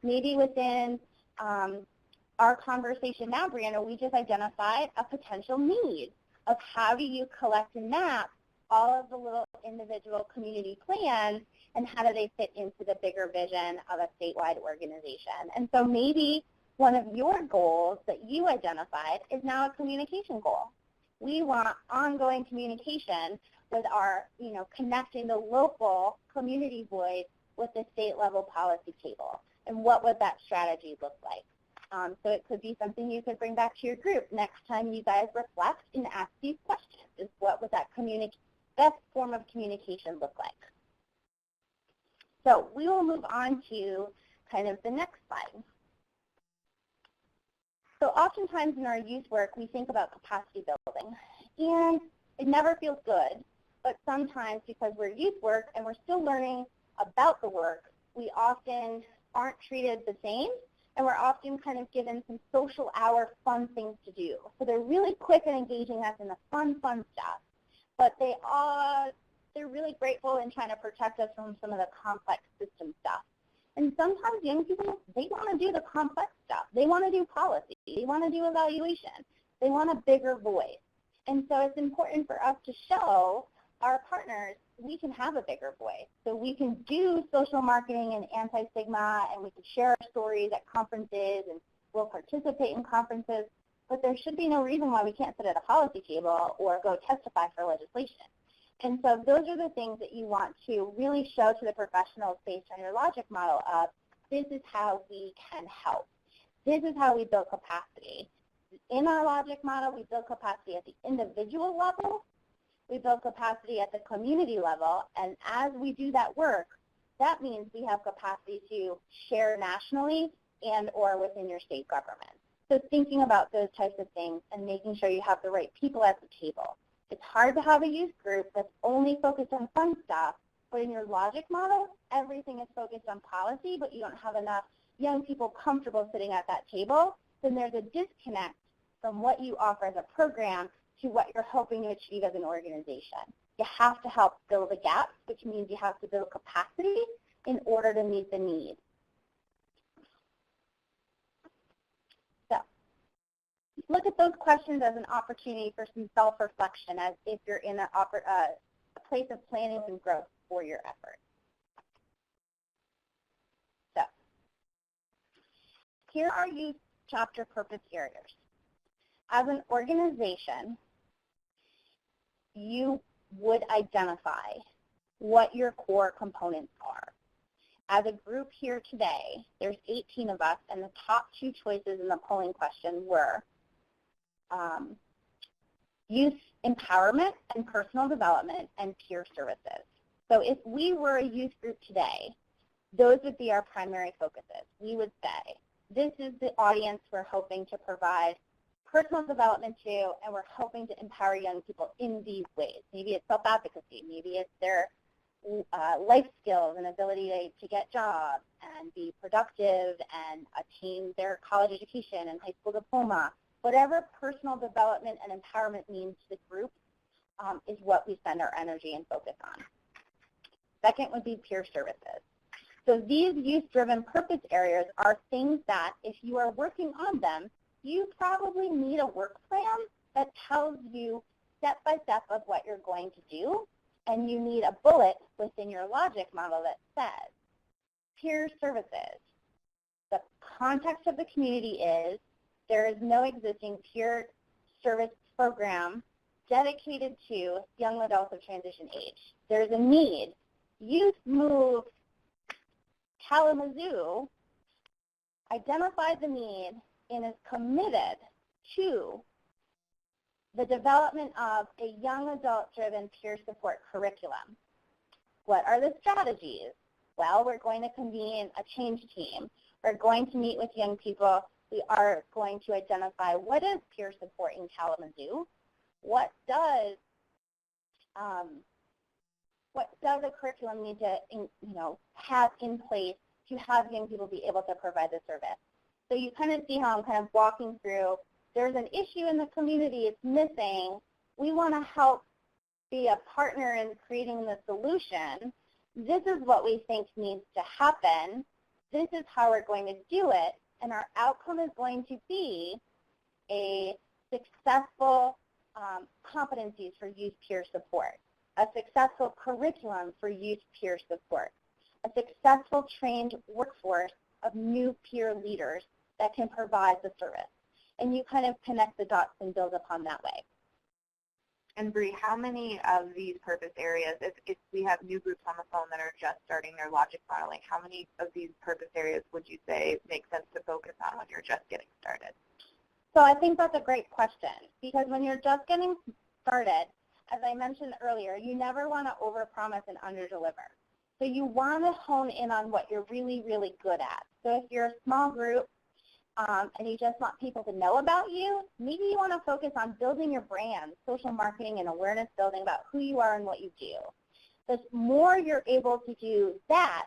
Speaker 2: Maybe within our conversation now, Brianna, we just identified a potential need of how do you collect and map all of the little individual community plans and how do they fit into the bigger vision of a statewide organization. And so maybe one of your goals that you identified is now a communication goal. We want ongoing communication with our, connecting the local community voice with the state level policy table. And what would that strategy look like? So it could be something you could bring back to your group next time you guys reflect and ask these questions, is what would that best form of communication look like? So we will move on to kind of the next slide. So oftentimes in our youth work, we think about capacity building. And it never feels good, but sometimes because we're youth work and we're still learning about the work, we often aren't treated the same, and we're often kind of given some social hour fun things to do. So they're really quick and engaging us in the fun stuff, but they're really grateful in trying to protect us from some of the complex system stuff. And sometimes young people, they want to do the complex stuff. They want to do policy. They want to do evaluation. They want a bigger voice. And so it's important for us to show our partners we can have a bigger voice. So we can do social marketing and anti-stigma, and we can share our stories at conferences, and we'll participate in conferences, but there should be no reason why we can't sit at a policy table or go testify for legislation. And so those are the things that you want to really show to the professionals based on your logic model of, this is how we can help. This is how we build capacity. In our logic model, we build capacity at the individual level. We build capacity at the community level. And as we do that work, that means we have capacity to share nationally and or within your state government. So thinking about those types of things and making sure you have the right people at the table. It's hard to have a youth group that's only focused on fun stuff, but in your logic model, everything is focused on policy, but you don't have enough young people comfortable sitting at that table, then there's a disconnect from what you offer as a program to what you're hoping to achieve as an organization. You have to help fill the gaps, which means you have to build capacity in order to meet the need. So look at those questions as an opportunity for some self-reflection, as if you're in a place of planning and growth for your effort. So here are youth chapter purpose areas. As an organization, you would identify what your core components are. As a group here today, there's 18 of us, and the top two choices in the polling question were youth empowerment and personal development and peer services. So if we were a youth group today, those would be our primary focuses. We would say, this is the audience we're hoping to provide personal development to, and we're hoping to empower young people in these ways. Maybe it's self-advocacy, maybe it's their life skills and ability to get jobs and be productive and attain their college education and high school diploma. Whatever personal development and empowerment means to the group is what we spend our energy and focus on. Second would be peer services. So these youth-driven purpose areas are things that, if you are working on them, you probably need a work plan that tells you step by step of what you're going to do, and you need a bullet within your logic model that says, peer services. The context of the community is there is no existing peer service program dedicated to young adults of transition age. There's a need. Youth M.O.V.E. Kalamazoo identified the need and is committed to the development of a young adult-driven peer support curriculum. What are the strategies? Well, we're going to convene a change team. We're going to meet with young people. We are going to identify what is peer support in Kalamazoo. What does a curriculum need to, have in place to have young people be able to provide the service? So you kind of see how I'm kind of walking through. There's an issue in the community. It's missing. We want to help be a partner in creating the solution. This is what we think needs to happen. This is how we're going to do it. And our outcome is going to be a successful competencies for youth peer support, a successful curriculum for youth peer support, a successful trained workforce of new peer leaders that can provide the service. And you kind of connect the dots and build upon that way.
Speaker 1: And Bree, how many of these purpose areas, if we have new groups on the phone that are just starting their logic modeling, how many of these purpose areas would you say make sense to focus on when you're just getting started?
Speaker 2: So I think that's a great question, because when you're just getting started, as I mentioned earlier, you never want to overpromise and underdeliver. So you want to hone in on what you're really, really good at. So if you're a small group and you just want people to know about you, maybe you want to focus on building your brand, social marketing and awareness building about who you are and what you do. The more you're able to do that,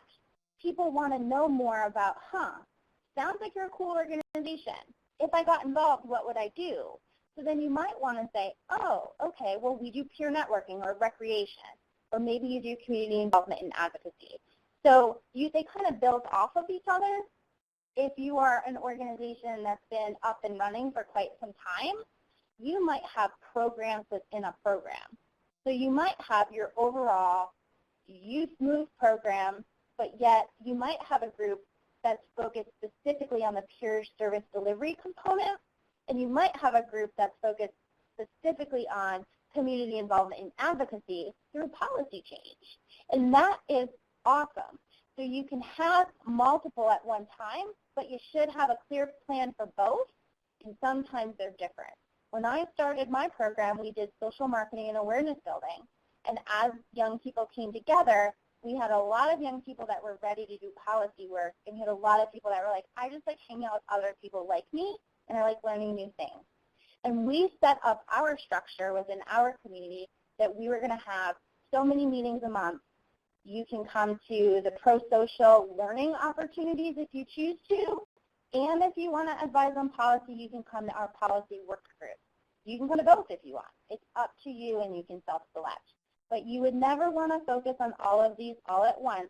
Speaker 2: people want to know more about, sounds like you're a cool organization. If I got involved, what would I do? So then you might want to say, oh, okay, well, we do peer networking or recreation, or maybe you do community involvement and advocacy. So they kind of build off of each other. If you are an organization that's been up and running for quite some time, you might have programs within a program. So you might have your overall Youth M.O.V.E. program, but yet you might have a group that's focused specifically on the peer service delivery component, and you might have a group that's focused specifically on community involvement and advocacy through policy change. And that is awesome. So you can have multiple at one time, but you should have a clear plan for both, and sometimes they're different. When I started my program, we did social marketing and awareness building, and as young people came together, we had a lot of young people that were ready to do policy work, and we had a lot of people that were like, I just like hanging out with other people like me, and I like learning new things. And we set up our structure within our community that we were going to have so many meetings a month. You can come to the pro-social learning opportunities if you choose to, and if you want to advise on policy, you can come to our policy work group. You can go to both if you want. It's up to you, and you can self-select. But you would never want to focus on all of these all at once,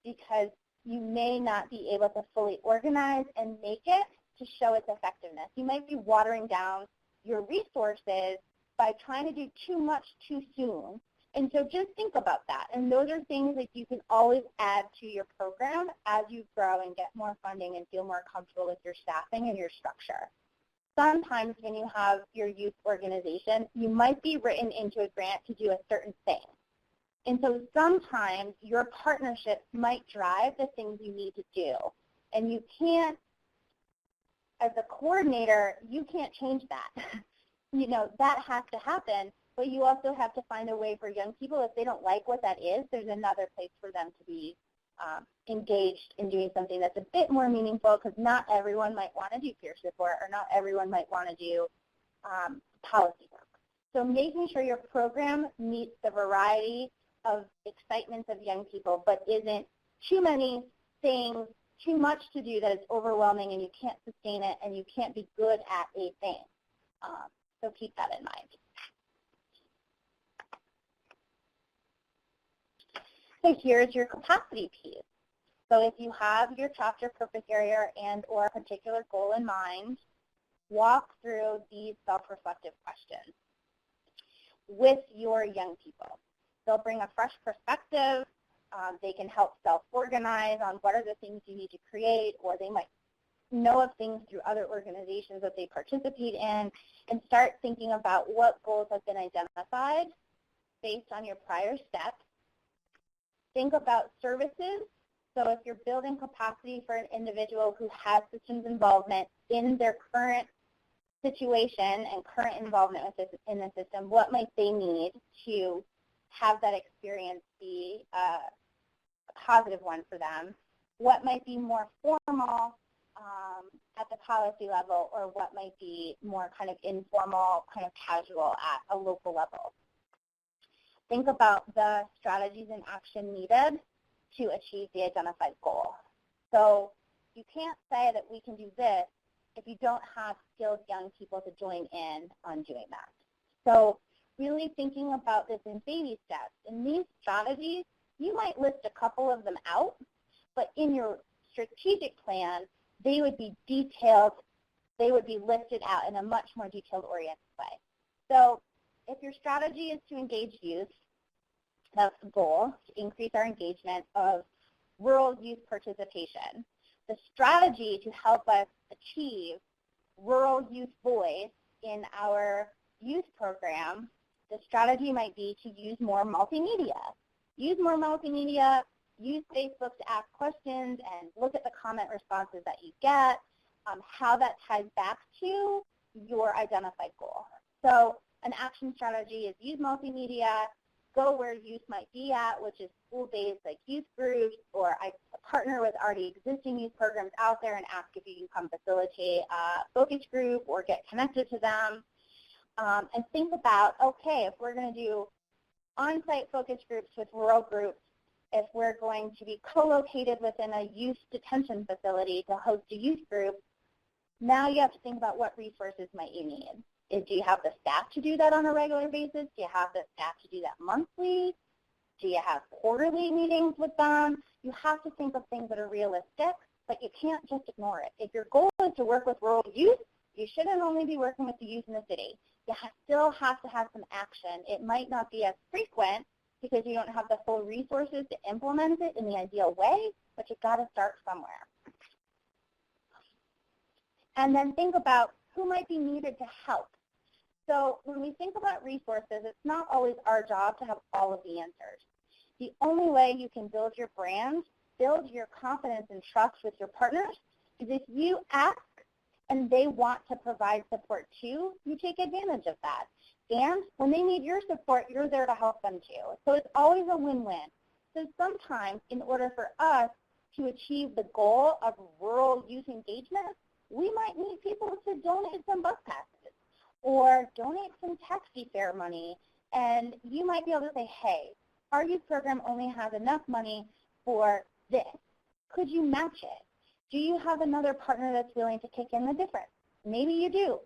Speaker 2: because you may not be able to fully organize and make it to show its effectiveness. You might be watering down your resources by trying to do too much too soon. And so just think about that. And those are things that you can always add to your program as you grow and get more funding and feel more comfortable with your staffing and your structure. Sometimes when you have your youth organization, you might be written into a grant to do a certain thing. And so sometimes your partnerships might drive the things you need to do. And you can't, as a coordinator, you can't change that. That has to happen. But you also have to find a way for young people, if they don't like what that is, there's another place for them to be engaged in doing something that's a bit more meaningful, because not everyone might want to do peer support, or not everyone might want to do policy work. So making sure your program meets the variety of excitements of young people, but isn't too many things, too much to do that is overwhelming and you can't sustain it and you can't be good at a thing. So keep that in mind. So here's your capacity piece. So if you have your chapter purpose area and or a particular goal in mind, walk through these self-reflective questions with your young people. They'll bring a fresh perspective. They can help self-organize on what are the things you need to create, or they might know of things through other organizations that they participate in, and start thinking about what goals have been identified based on your prior steps. Think about services. So if you're building capacity for an individual who has systems involvement in their current situation and current involvement in the system, what might they need to have that experience be a positive one for them, what might be more formal at the policy level, or what might be more kind of informal, kind of casual at a local level. Think about the strategies and action needed to achieve the identified goal. So you can't say that we can do this if you don't have skilled young people to join in on doing that. So really thinking about this in baby steps. In these strategies, you might list a couple of them out, but in your strategic plan, they would be detailed, they would be listed out in a much more detailed oriented way. So if your strategy is to engage youth, that's the goal, to increase our engagement of rural youth participation. The strategy to help us achieve rural youth voice in our youth program, the strategy might be to use more multimedia. Use more multimedia, use Facebook to ask questions and look at the comment responses that you get, how that ties back to your identified goal. So an action strategy is use multimedia, go where youth might be at, which is school-based like youth groups, or I partner with already existing youth programs out there and ask if you can come facilitate a focus group or get connected to them. And think about, okay, if we're going to do on-site focus groups with rural groups, if we're going to be co-located within a youth detention facility to host a youth group, now you have to think about what resources might you need. Do you have the staff to do that on a regular basis? Do you have the staff to do that monthly? Do you have quarterly meetings with them? You have to think of things that are realistic, but you can't just ignore it. If your goal is to work with rural youth, you shouldn't only be working with the youth in the city. You still have to have some action. It might not be as frequent because you don't have the full resources to implement it in the ideal way, but you've got to start somewhere. And then think about who might be needed to help. So when we think about resources, it's not always our job to have all of the answers. The only way you can build your brand, build your confidence and trust with your partners, is if you ask and they want to provide support too, you take advantage of that. And when they need your support, you're there to help them too. So it's always a win-win. So sometimes in order for us to achieve the goal of rural youth engagement, we might need people to donate some bus passes or donate some taxi fare money. And you might be able to say, hey, our youth program only has enough money for this. Could you match it? Do you have another partner that's willing to kick in the difference? Maybe you do.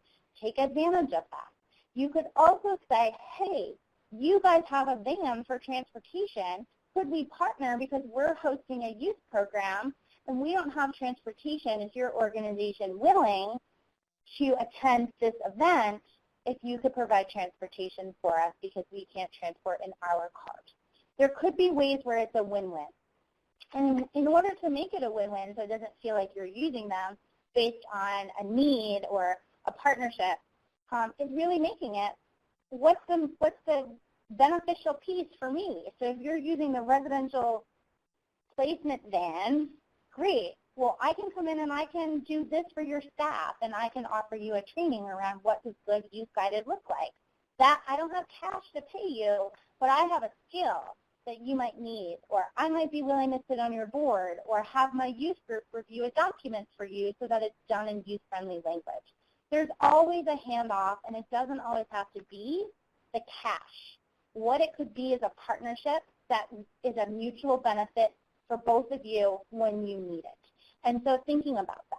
Speaker 2: Take advantage of that. You could also say, hey, you guys have a van for transportation. Could we partner because we're hosting a youth program and we don't have transportation? Is your organization willing to attend this event if you could provide transportation for us because we can't transport in our cars? There could be ways where it's a win-win. And in order to make it a win-win so it doesn't feel like you're using them based on a need or a partnership, is really making it, what's the beneficial piece for me? So if you're using the residential placement van, great. Well, I can come in and I can do this for your staff, and I can offer you a training around what does good youth guided look like. That I don't have cash to pay you, but I have a skill that you might need, or I might be willing to sit on your board or have my youth group review a document for you so that it's done in youth-friendly language. There's always a handoff, and it doesn't always have to be the cash. What it could be is a partnership that is a mutual benefit for both of you when you need it. And so thinking about that.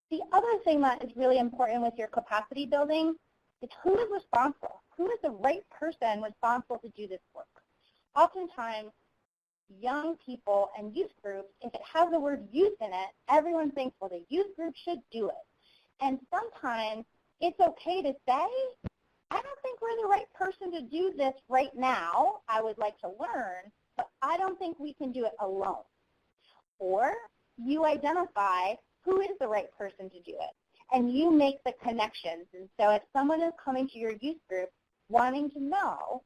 Speaker 2: The other thing that is really important with your capacity building is who is responsible? Who is the right person responsible to do this work? Oftentimes, young people and youth groups, if it has the word youth in it, everyone thinks, well, the youth group should do it. And sometimes it's okay to say, I don't think we're the right person to do this right now. I would like to learn, but I don't think we can do it alone. Or you identify who is the right person to do it, and you make the connections. And so if someone is coming to your youth group wanting to know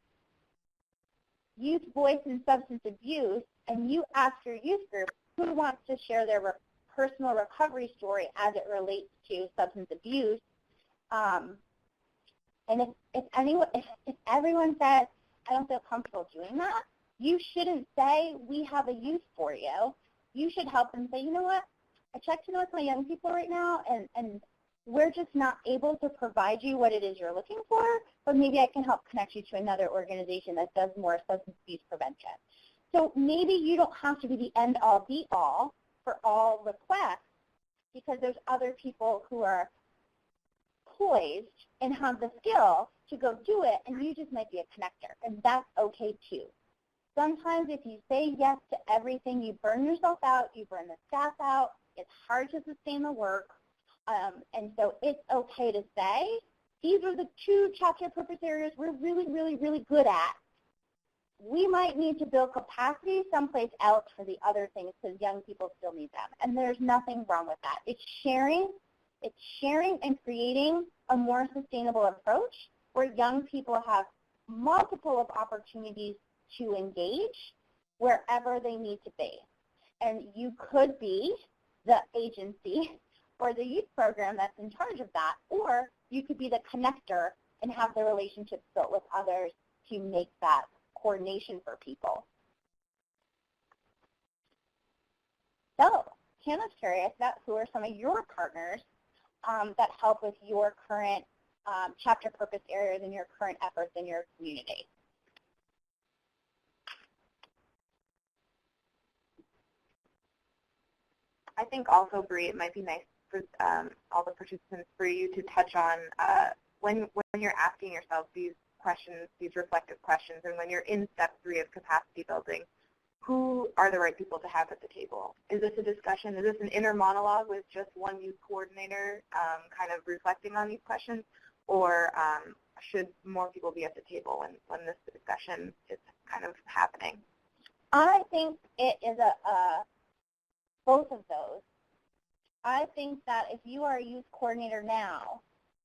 Speaker 2: youth voice and substance abuse, and you ask your youth group who wants to share their personal recovery story as it relates to substance abuse, and if everyone says, I don't feel comfortable doing that, you shouldn't say, we have a youth for you. You should help them say, you know what, I checked in with my young people right now, and we're just not able to provide you what it is you're looking for, but maybe I can help connect you to another organization that does more substance abuse prevention. So maybe you don't have to be the end-all, be-all for all requests, because there's other people who are poised and have the skill to go do it, and you just might be a connector, and that's okay too. Sometimes if you say yes to everything, you burn yourself out, you burn the staff out, it's hard to sustain the work, and so it's okay to say, these are the 2 chapter purpose areas we're really, really, really good at. We might need to build capacity someplace else for the other things because young people still need them, and there's nothing wrong with that. It's sharing and creating a more sustainable approach where young people have multiple of opportunities to engage wherever they need to be. And you could be the agency or the youth program that's in charge of that, or you could be the connector and have the relationships built with others to make that coordination for people. So, Hannah's curious about who are some of your partners that help with your current chapter purpose areas and your current efforts in your community.
Speaker 1: I think also, Bree, it might be nice for all the participants for you to touch on when you're asking yourself these questions, these reflective questions, and when you're in step 3 of capacity building, who are the right people to have at the table? Is this a discussion? Is this an inner monologue with just one youth coordinator kind of reflecting on these questions? Or should more people be at the table when this discussion is kind of happening?
Speaker 2: I think it is both of those. I think that if you are a youth coordinator now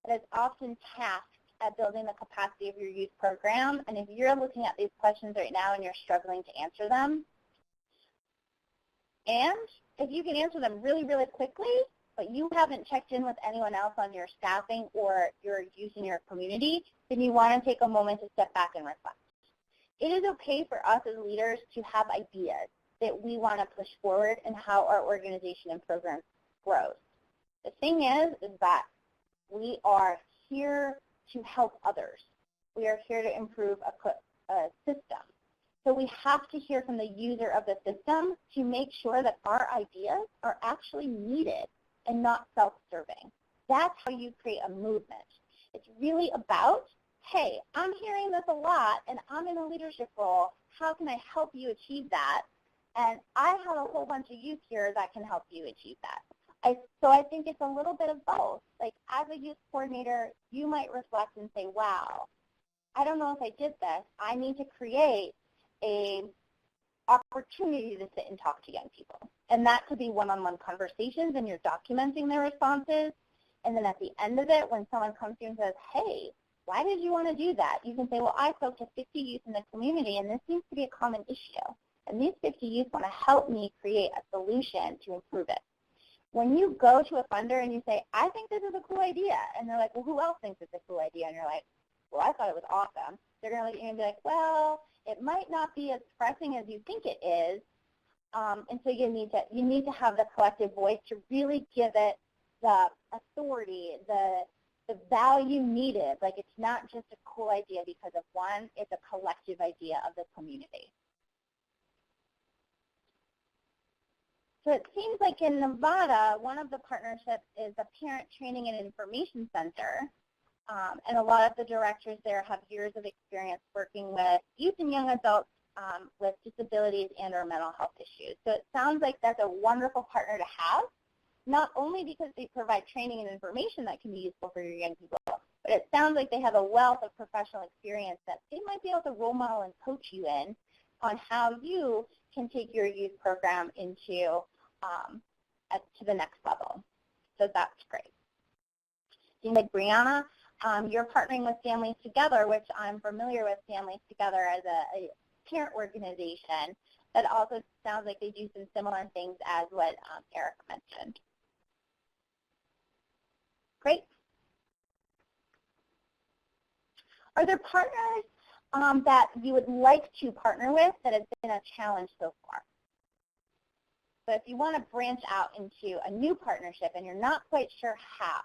Speaker 2: that is often tasked at building the capacity of your youth program, and if you're looking at these questions right now and you're struggling to answer them, and if you can answer them really, really quickly, but you haven't checked in with anyone else on your staffing or your youth in your community, then you want to take a moment to step back and reflect. It is okay for us as leaders to have ideas that we want to push forward and how our organization and program grows. The thing is that we are here to help others. We are here to improve a system. So we have to hear from the user of the system to make sure that our ideas are actually needed and not self-serving. That's how you create a movement. It's really about, hey, I'm hearing this a lot and I'm in a leadership role. How can I help you achieve that? And I have a whole bunch of youth here that can help you achieve that. So I think it's a little bit of both. Like as a youth coordinator, you might reflect and say, wow, I don't know if I did this. I need to create an opportunity to sit and talk to young people. And that could be one-on-one conversations and you're documenting their responses. And then at the end of it, when someone comes to you and says, hey, why did you want to do that? You can say, well, I spoke to 50 youth in the community and this seems to be a common issue. And these 50 youth want to help me create a solution to improve it. When you go to a funder and you say, I think this is a cool idea, and they're like, well, who else thinks it's a cool idea? And you're like, well, I thought it was awesome. They're going to look at you and be like, well, it might not be as pressing as you think it is. And so you need to have the collective voice to really give it the authority, the value needed. Like it's not just a cool idea because of one, it's a collective idea of the community. So it seems like in Nevada, one of the partnerships is the Parent Training and Information Center. And a lot of the directors there have years of experience working with youth and young adults with disabilities and or mental health issues. So it sounds like that's a wonderful partner to have, not only because they provide training and information that can be useful for your young people, but it sounds like they have a wealth of professional experience that they might be able to role model and coach you in on how you can take your youth program into to the next level. So that's great. Seems like Brianna, you're partnering with Families Together, which I'm familiar with Families Together as a parent organization that also sounds like they do some similar things as what Eric mentioned. Great. Are there partners that you would like to partner with that has been a challenge so far. So if you want to branch out into a new partnership and you're not quite sure how,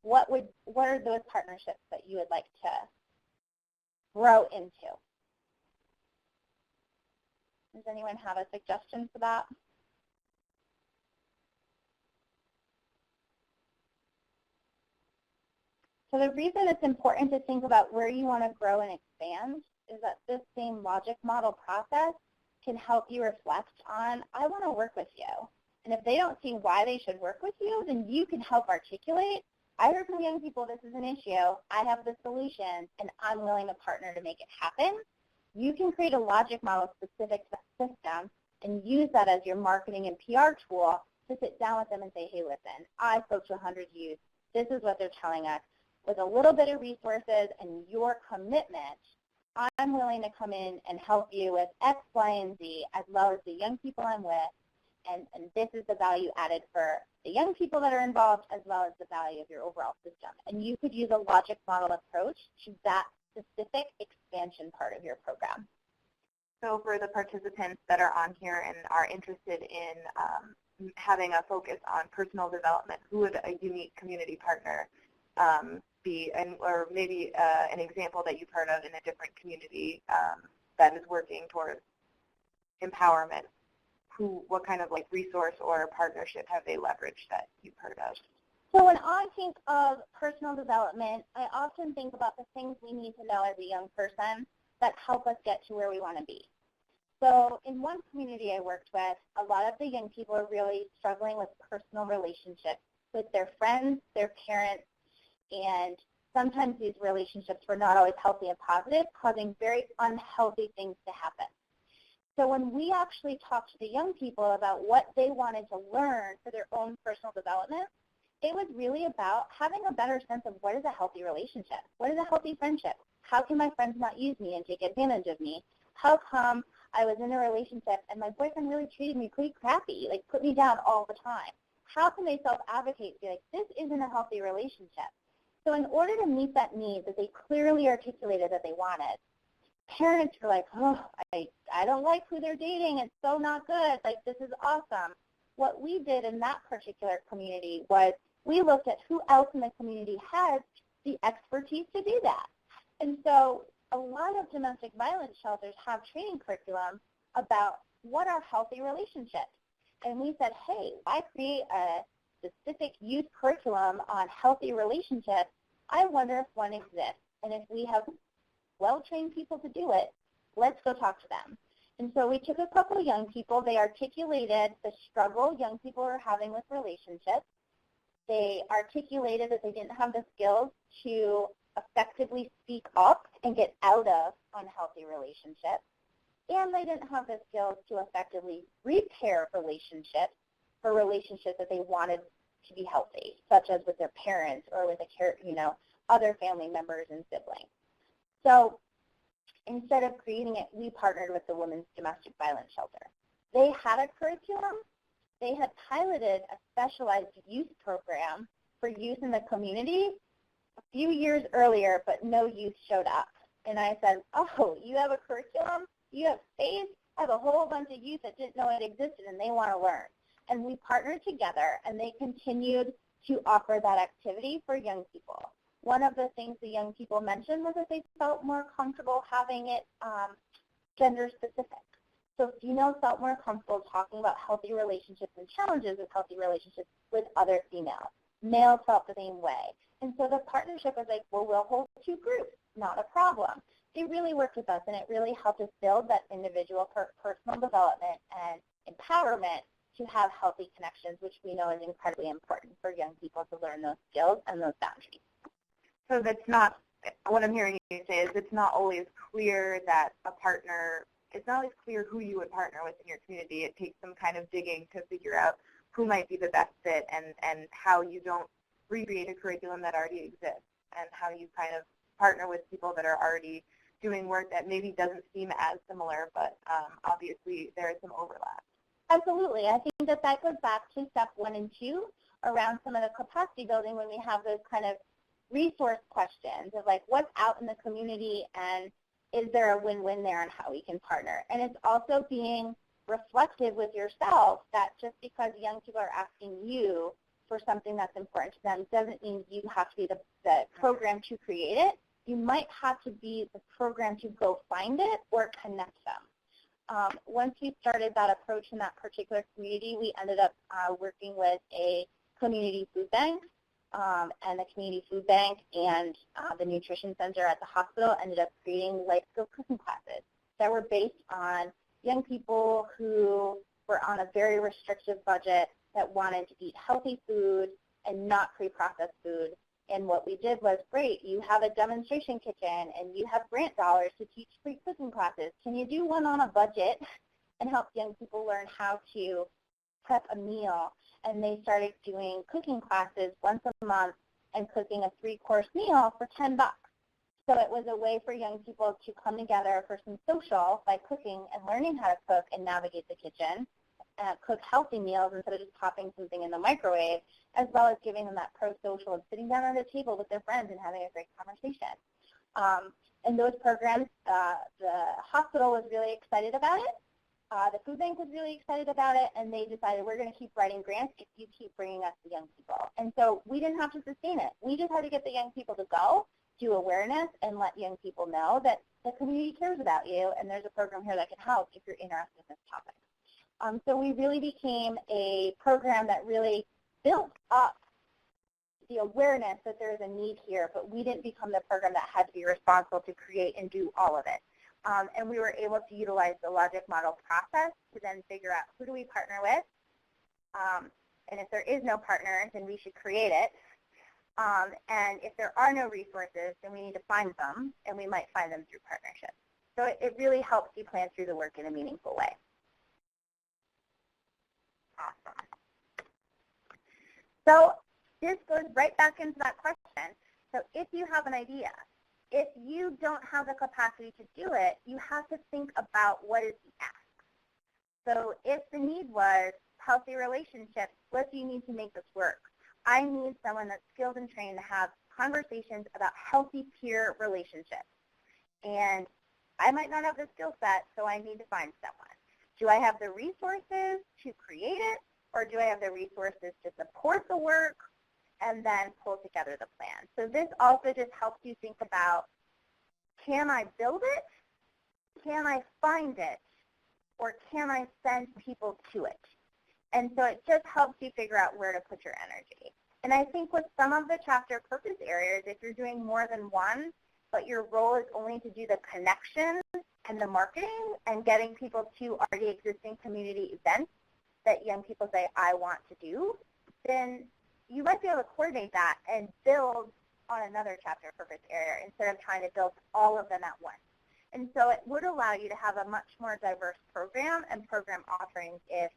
Speaker 2: what are those partnerships that you would like to grow into? Does anyone have a suggestion for that? So the reason it's important to think about where you want to grow and expand is that this same logic model process can help you reflect on, I want to work with you. And if they don't see why they should work with you, then you can help articulate, I heard from young people this is an issue, I have the solution, and I'm willing to partner to make it happen. You can create a logic model specific to that system and use that as your marketing and PR tool to sit down with them and say, hey, listen, I spoke to 100 youth. This is what they're telling us. With a little bit of resources and your commitment, I'm willing to come in and help you with X, Y, and Z, as well as the young people I'm with, and this is the value added for the young people that are involved, as well as the value of your overall system. And you could use a logic model approach to that specific expansion part of your program.
Speaker 1: So for the participants that are on here and are interested in having a focus on personal development, who would a unique community partner be, or maybe an example that you've heard of in a different community that is working towards empowerment? What kind of like resource or partnership have they leveraged that you've heard of?
Speaker 2: So when I think of personal development, I often think about the things we need to know as a young person that help us get to where we want to be. So in one community I worked with, a lot of the young people are really struggling with personal relationships with their friends, their parents, and sometimes these relationships were not always healthy and positive, causing very unhealthy things to happen. So when we actually talked to the young people about what they wanted to learn for their own personal development, it was really about having a better sense of what is a healthy relationship? What is a healthy friendship? How can my friends not use me and take advantage of me? How come I was in a relationship and my boyfriend really treated me pretty crappy, like put me down all the time? How can they self-advocate, be like, this isn't a healthy relationship? So in order to meet that need that they clearly articulated that they wanted, parents were like, oh, I don't like who they're dating. It's so not good. Like, this is awesome. What we did in that particular community was we looked at who else in the community has the expertise to do that. And so a lot of domestic violence shelters have training curriculum about what are healthy relationships. And we said, hey, why create a specific youth curriculum on healthy relationships? I wonder if one exists. And if we have well-trained people to do it, let's go talk to them. And so we took a couple of young people. They articulated the struggle young people are having with relationships. They articulated that they didn't have the skills to effectively speak up and get out of unhealthy relationships. And they didn't have the skills to effectively repair relationships for relationships that they wanted to be healthy, such as with their parents or with other family members and siblings. So instead of creating it, we partnered with the Women's Domestic Violence Shelter. They had a curriculum. They had piloted a specialized youth program for youth in the community a few years earlier, but no youth showed up. And I said, oh, you have a curriculum? You have space? I have a whole bunch of youth that didn't know it existed, and they want to learn. And we partnered together, and they continued to offer that activity for young people. One of the things the young people mentioned was that they felt more comfortable having it gender-specific. So females felt more comfortable talking about healthy relationships and challenges with healthy relationships with other females. Males felt the same way. And so the partnership was like, well, we'll hold two groups, not a problem. They really worked with us, and it really helped us build that individual personal development and empowerment to have healthy connections, which we know is incredibly important for young people to learn those skills and those boundaries.
Speaker 1: So that's not, what I'm hearing you say is it's not always clear that a partner, it's not always clear who you would partner with in your community. It takes some kind of digging to figure out who might be the best fit and how you don't recreate a curriculum that already exists and how you kind of partner with people that are already doing work that maybe doesn't seem as similar, but obviously there is some overlap.
Speaker 2: Absolutely. I think that goes back to step 1 and 2 around some of the capacity building when we have those kind of resource questions of like what's out in the community and is there a win-win there on how we can partner? And it's also being reflective with yourself that just because young people are asking you for something that's important to them doesn't mean you have to be the program to create it. You might have to be the program to go find it or connect them. Once we started that approach in that particular community, we ended up working with a community food bank, and the community food bank and the nutrition center at the hospital ended up creating life skill cooking classes that were based on young people who were on a very restrictive budget that wanted to eat healthy food and not pre-processed food. And what we did was, great, you have a demonstration kitchen and you have grant dollars to teach free cooking classes. Can you do one on a budget and help young people learn how to prep a meal? And they started doing cooking classes once a month and cooking a 3-course meal for $10. So it was a way for young people to come together for some social by cooking and learning how to cook and navigate the kitchen, cook healthy meals instead of just popping something in the microwave, as well as giving them that pro-social and sitting down at a table with their friends and having a great conversation. And those programs, the hospital was really excited about it. The food bank was really excited about it, and they decided we're going to keep writing grants if you keep bringing us the young people. And so we didn't have to sustain it. We just had to get the young people to go, do awareness, and let young people know that the community cares about you, and there's a program here that can help if you're interested in this topic. So we really became a program that really built up the awareness that there is a need here, but we didn't become the program that had to be responsible to create and do all of it. And we were able to utilize the logic model process to then figure out who do we partner with, and if there is no partner, then we should create it. And if there are no resources, then we need to find them, and we might find them through partnerships. So it really helps you plan through the work in a meaningful way. Awesome. So this goes right back into that question. So if you have an idea, if you don't have the capacity to do it, you have to think about what is the ask. So if the need was healthy relationships, what do you need to make this work? I need someone that's skilled and trained to have conversations about healthy peer relationships. And I might not have the skill set, so I need to find someone. Do I have the resources to create it, or do I have the resources to support the work and then pull together the plan? So this also just helps you think about, can I build it, can I find it, or can I send people to it? And so it just helps you figure out where to put your energy. And I think with some of the chapter purpose areas, if you're doing more than one, but your role is only to do the connections and the marketing and getting people to already existing community events that young people say, I want to do, then you might be able to coordinate that and build on another chapter purpose area instead of trying to build all of them at once. And so it would allow you to have a much more diverse program and program offerings if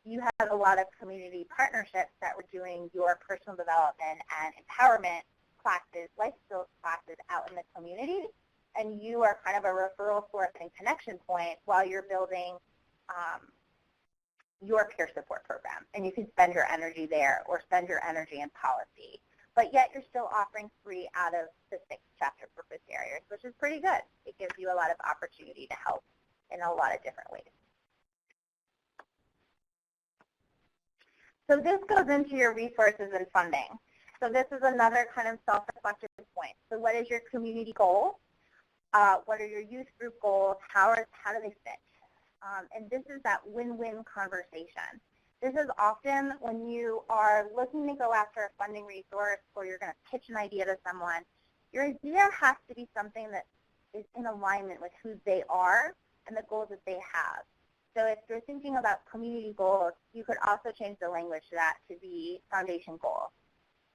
Speaker 2: you had a lot of community partnerships that were doing your personal development and empowerment classes, life skills classes out in the community, and you are kind of a referral source and connection point while you're building your peer support program. And you can spend your energy there or spend your energy in policy. But yet you're still offering 3 out of the 6 chapter purpose areas, which is pretty good. It gives you a lot of opportunity to help in a lot of different ways. So this goes into your resources and funding. So this is another kind of self-reflective point. So what is your community goal? What are your youth group goals? How do they fit? And this is that win-win conversation. This is often when you are looking to go after a funding resource or you're going to pitch an idea to someone, your idea has to be something that is in alignment with who they are and the goals that they have. So if you're thinking about community goals, you could also change the language to that to be foundation goals.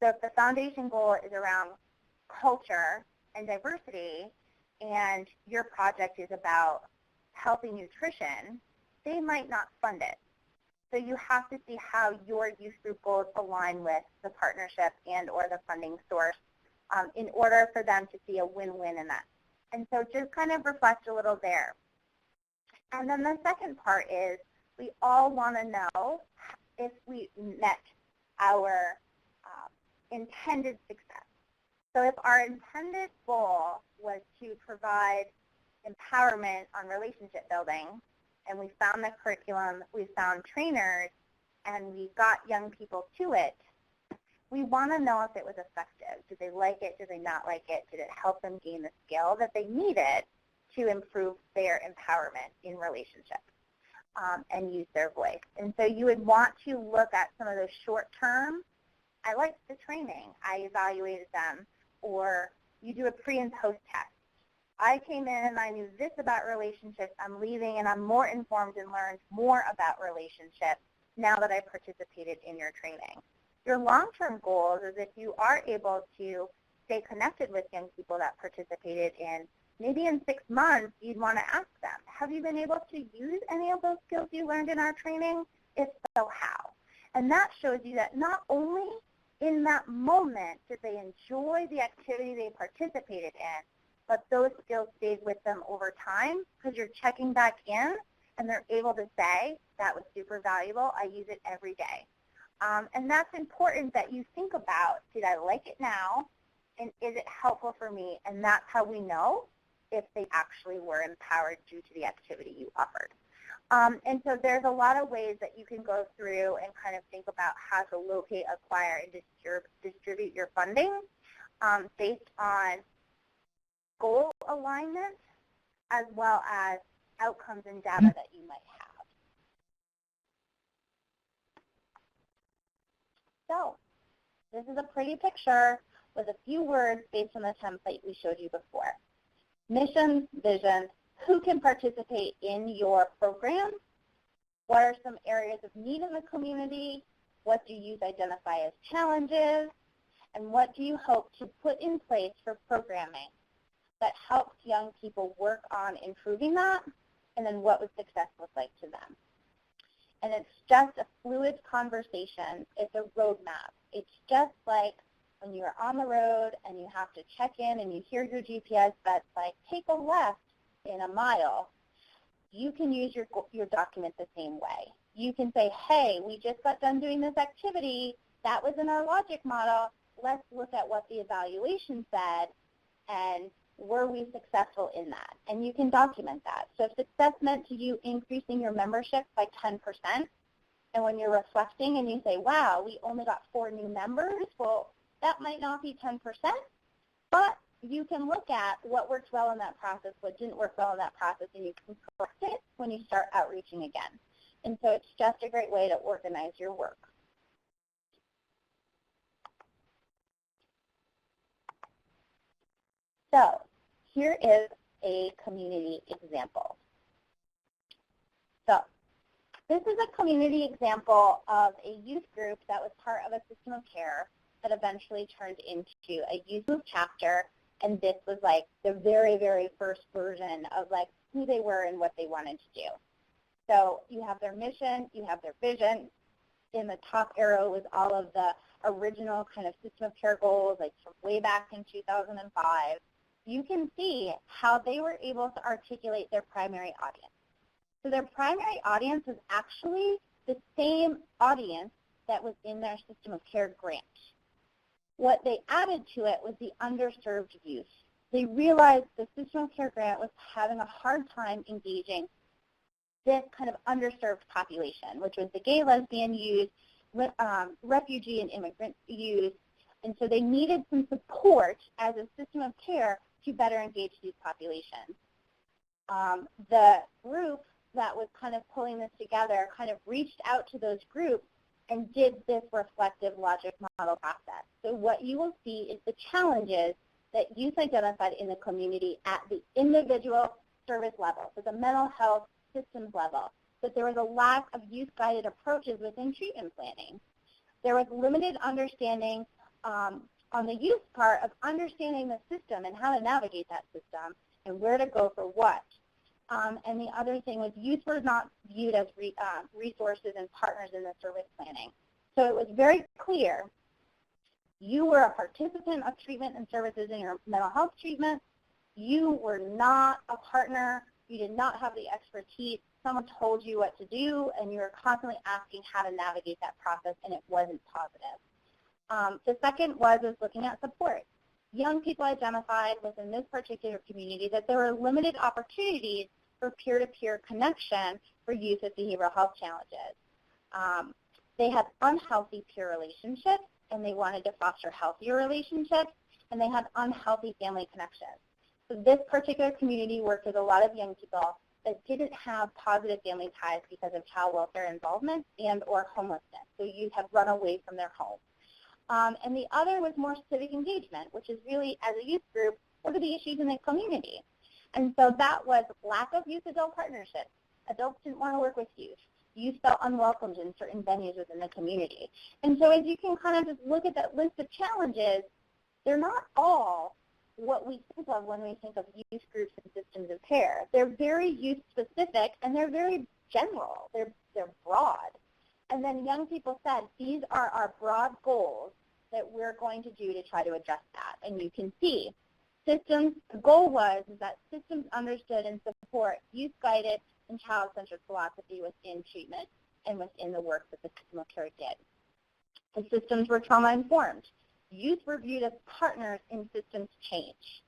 Speaker 2: So if the foundation goal is around culture and diversity and your project is about healthy nutrition, they might not fund it. So you have to see how your youth group goals align with the partnership and or the funding source in order for them to see a win-win in that. And so just kind of reflect a little there. And then the second part is we all want to know if we met our intended success. So if our intended goal was to provide empowerment on relationship building, and we found the curriculum, we found trainers, and we got young people to it, we want to know if it was effective. Did they like it? Did they not like it? Did it help them gain the skill that they needed to improve their empowerment in relationships and use their voice? And so you would want to look at some of those short-term, I liked the training, I evaluated them, or you do a pre and post test. I came in and I knew this about relationships. I'm leaving and I'm more informed and learned more about relationships now that I participated in your training. Your long-term goals is if you are able to stay connected with young people that participated in, maybe in 6 months, you'd want to ask them, have you been able to use any of those skills you learned in our training? If so, how? And that shows you that not only in that moment did they enjoy the activity they participated in, but those skills stayed with them over time because you're checking back in and they're able to say, that was super valuable, I use it every day. And that's important that you think about, did I like it now, and is it helpful for me? And that's how we know if they actually were empowered due to the activity you offered. And so there's a lot of ways that you can go through and kind of think about how to locate, acquire, and distribute your funding based on goal alignment as well as outcomes and data that you might have. So this is a pretty picture with a few words based on the template we showed you before. Mission, vision, who can participate in your program, what are some areas of need in the community, what do youth identify as challenges, and what do you hope to put in place for programming that helps young people work on improving that, and then what would success look like to them. And it's just a fluid conversation. It's a roadmap. It's just like when you're on the road and you have to check in and you hear your GPS that's like, take a left in a mile. You can use your document the same way. You can say, hey, we just got done doing this activity. That was in our logic model. Let's look at what the evaluation said, and were we successful in that? And you can document that. So if success meant to you increasing your membership by 10%, and when you're reflecting and you say, wow, we only got 4 new members, well, that might not be 10%, but you can look at what worked well in that process, what didn't work well in that process, and you can correct it when you start outreaching again. And so it's just a great way to organize your work. So here is a community example. So this is a community example of a youth group that was part of a system of care that eventually turned into a Youth M.O.V.E. chapter, and this was like the very, very first version of like who they were and what they wanted to do. So you have their mission, you have their vision. In the top arrow was all of the original kind of system of care goals, like from way back in 2005. You can see how they were able to articulate their primary audience. So their primary audience was actually the same audience that was in their system of care grant. What they added to it was the underserved youth. They realized the system of care grant was having a hard time engaging this kind of underserved population, which was the gay, lesbian youth, refugee and immigrant youth. And so they needed some support as a system of care to better engage these populations. The group that was kind of pulling this together kind of reached out to those groups and did this reflective logic model process. So what you will see is the challenges that youth identified in the community at the individual service level, so the mental health systems level, that there was a lack of youth-guided approaches within treatment planning. There was limited understanding on the youth part of understanding the system and how to navigate that system and where to go for what. And the other thing was youth were not viewed as resources and partners in the service planning. So it was very clear you were a participant of treatment and services in your mental health treatment. You were not a partner. You did not have the expertise. Someone told you what to do, and you were constantly asking how to navigate that process, and it wasn't positive. The second was looking at support. young people identified within this particular community that there were limited opportunities for peer-to-peer connection for youth with behavioral health challenges. They had unhealthy peer relationships, and they wanted to foster healthier relationships, and they had unhealthy family connections. So this particular community worked with a lot of young people that didn't have positive family ties because of child welfare involvement and or homelessness. So youth have run away from their home. And the other was more civic engagement, which is really, as a youth group, what are the issues in the community? And so that was lack of youth-adult partnerships. Adults didn't want to work with youth. Youth felt unwelcomed in certain venues within the community. And so as you can kind of just look at that list of challenges, they're not all what we think of when we think of youth groups and systems of care. They're very youth-specific, and they're very general. They're broad. And then young people said, these are our broad goals that we're going to do to try to address that. And you can see systems, the goal was that systems understood and support youth-guided and child-centered philosophy within treatment and within the work that the system of care did. The systems were trauma-informed. Youth were viewed as partners in systems change.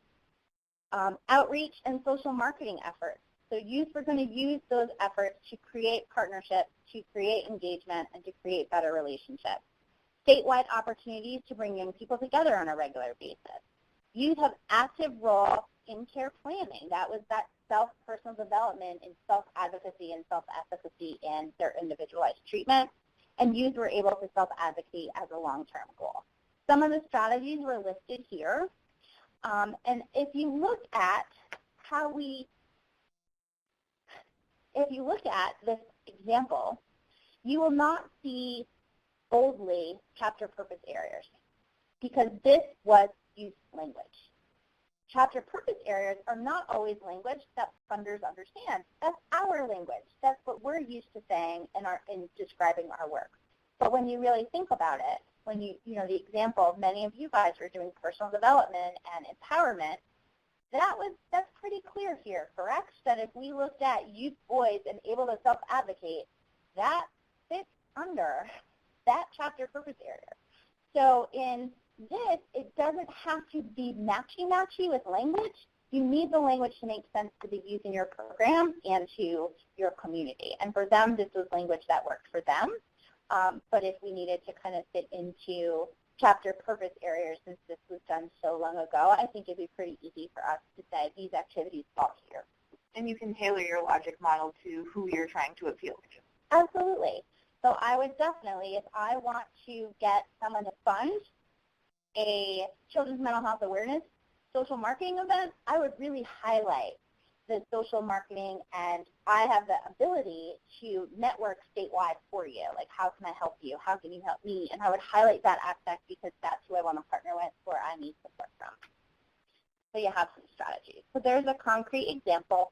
Speaker 2: Outreach and social marketing efforts. So youth were going to use those efforts to create partnerships, to create engagement, and to create better relationships. Statewide opportunities to bring young people together on a regular basis. Youth have active role in care planning. That was that self-personal development and self-advocacy and self-efficacy in their individualized treatment. And youth were able to self-advocate as a long-term goal. Some of the strategies were listed here. And if you look at this example, you will not see boldly chapter purpose areas because this was youth language. Chapter purpose areas are not always language that funders understand. That's our language. That's what we're used to saying in describing our work. But when you really think about it, when the example, many of you guys are doing personal development and empowerment, that's pretty clear here, correct? That if we looked at youth voice and able to self-advocate, that fits under that chapter purpose area. So in this, it doesn't have to be matchy-matchy with language. You need the language to make sense to the youth in your program and to your community. And for them, this was language that worked for them. But if we needed to kind of fit into chapter purpose areas, since this was done so long ago, I think it'd be pretty easy for us to say these activities fall here.
Speaker 1: And you can tailor your logic model to who you're trying to appeal to.
Speaker 2: Absolutely. So I would definitely, if I want to get someone to fund a children's mental health awareness social marketing event, I would really highlight the social marketing, and I have the ability to network statewide for you. Like, how can I help you? How can you help me? And I would highlight that aspect because that's who I want to partner with, where I need support from. So you have some strategies. So there's a concrete example.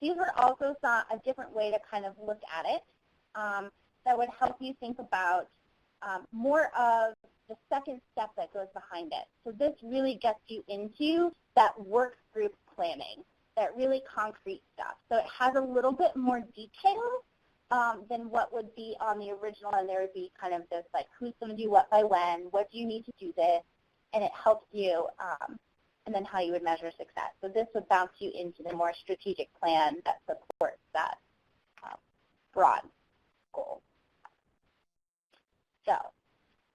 Speaker 2: These are also a different way to kind of look at it that would help you think about more of the second step that goes behind it. So this really gets you into that work group planning, that really concrete stuff. So it has a little bit more detail than what would be on the original, and there would be kind of this like, who's going to do what by when, what do you need to do this, and it helps you, and then how you would measure success. So this would bounce you into the more strategic plan that supports that broad goal. So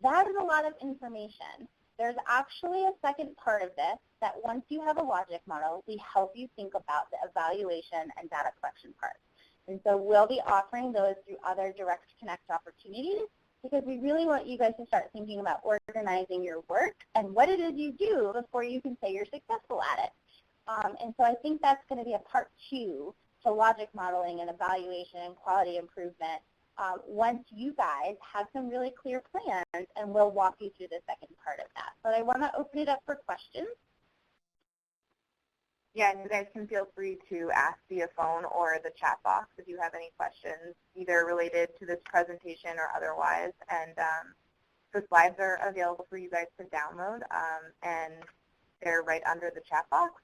Speaker 2: that is a lot of information. There's actually a second part of this that once you have a logic model, we help you think about the evaluation and data collection part. And so we'll be offering those through other direct connect opportunities because we really want you guys to start thinking about organizing your work and what it is you do before you can say you're successful at it. And so I think that's going to be a part 2 to logic modeling and evaluation and quality improvement once you guys have some really clear plans, and we'll walk you through the second part of that. But I want to open it up for questions.
Speaker 1: Yeah, and you guys can feel free to ask via phone or the chat box if you have any questions, either related to this presentation or otherwise. And the slides are available for you guys to download, and they're right under the chat box.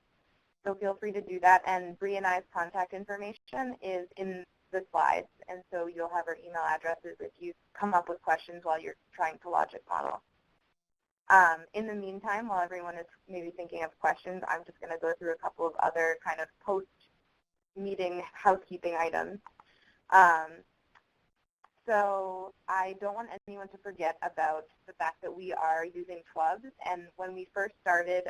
Speaker 1: So feel free to do that. And Bree and I's contact information is in the slides, and so you'll have our email addresses if you come up with questions while you're trying to logic model. In the meantime, while everyone is maybe thinking of questions, I'm just going to go through a couple of other kind of post-meeting housekeeping items. So I don't want anyone to forget about the fact that we are using clubs. And when we first started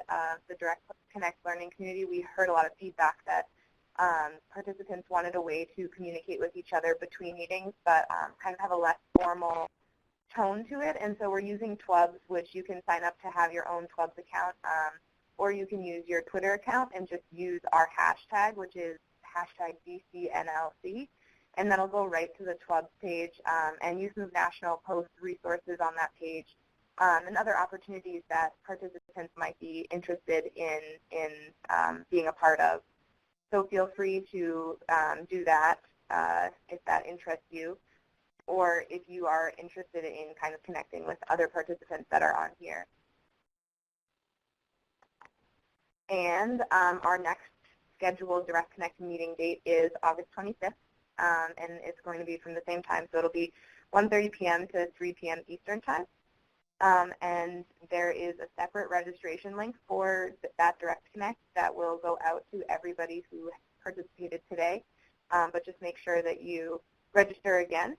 Speaker 1: the Direct Connect Learning Community, we heard a lot of feedback that participants wanted a way to communicate with each other between meetings, but kind of have a less formal tone to it. And so we're using clubs, which you can sign up to have your own clubs account, or you can use your Twitter account and just use our hashtag, which is hashtag DCNLC. And that'll go right to the clubs page, and Youth M.O.V.E. National posts resources on that page and other opportunities that participants might be interested in being a part of. So feel free to do that if that interests you, or if you are interested in kind of connecting with other participants that are on here. And our next scheduled Direct Connect meeting date is August 25th. And it's going to be from the same time, so it'll be 1:30 p.m. to 3 p.m. Eastern Time. And there is a separate registration link for that Direct Connect that will go out to everybody who participated today. But just make sure that you register again.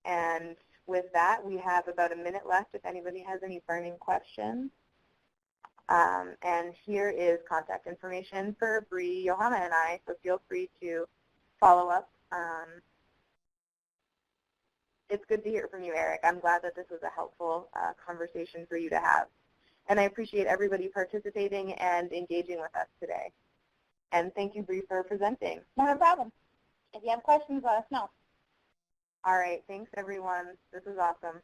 Speaker 1: And with that, we have about a minute left if anybody has any burning questions. And here is contact information for Bree, Johanna, and I, so feel free to follow up. It's good to hear from you, Eric. I'm glad that this was a helpful conversation for you to have. And I appreciate everybody participating and engaging with us today. And thank you, Bree, for presenting.
Speaker 2: Not a problem. If you have questions, let us know.
Speaker 1: All right. Thanks, everyone. This is awesome.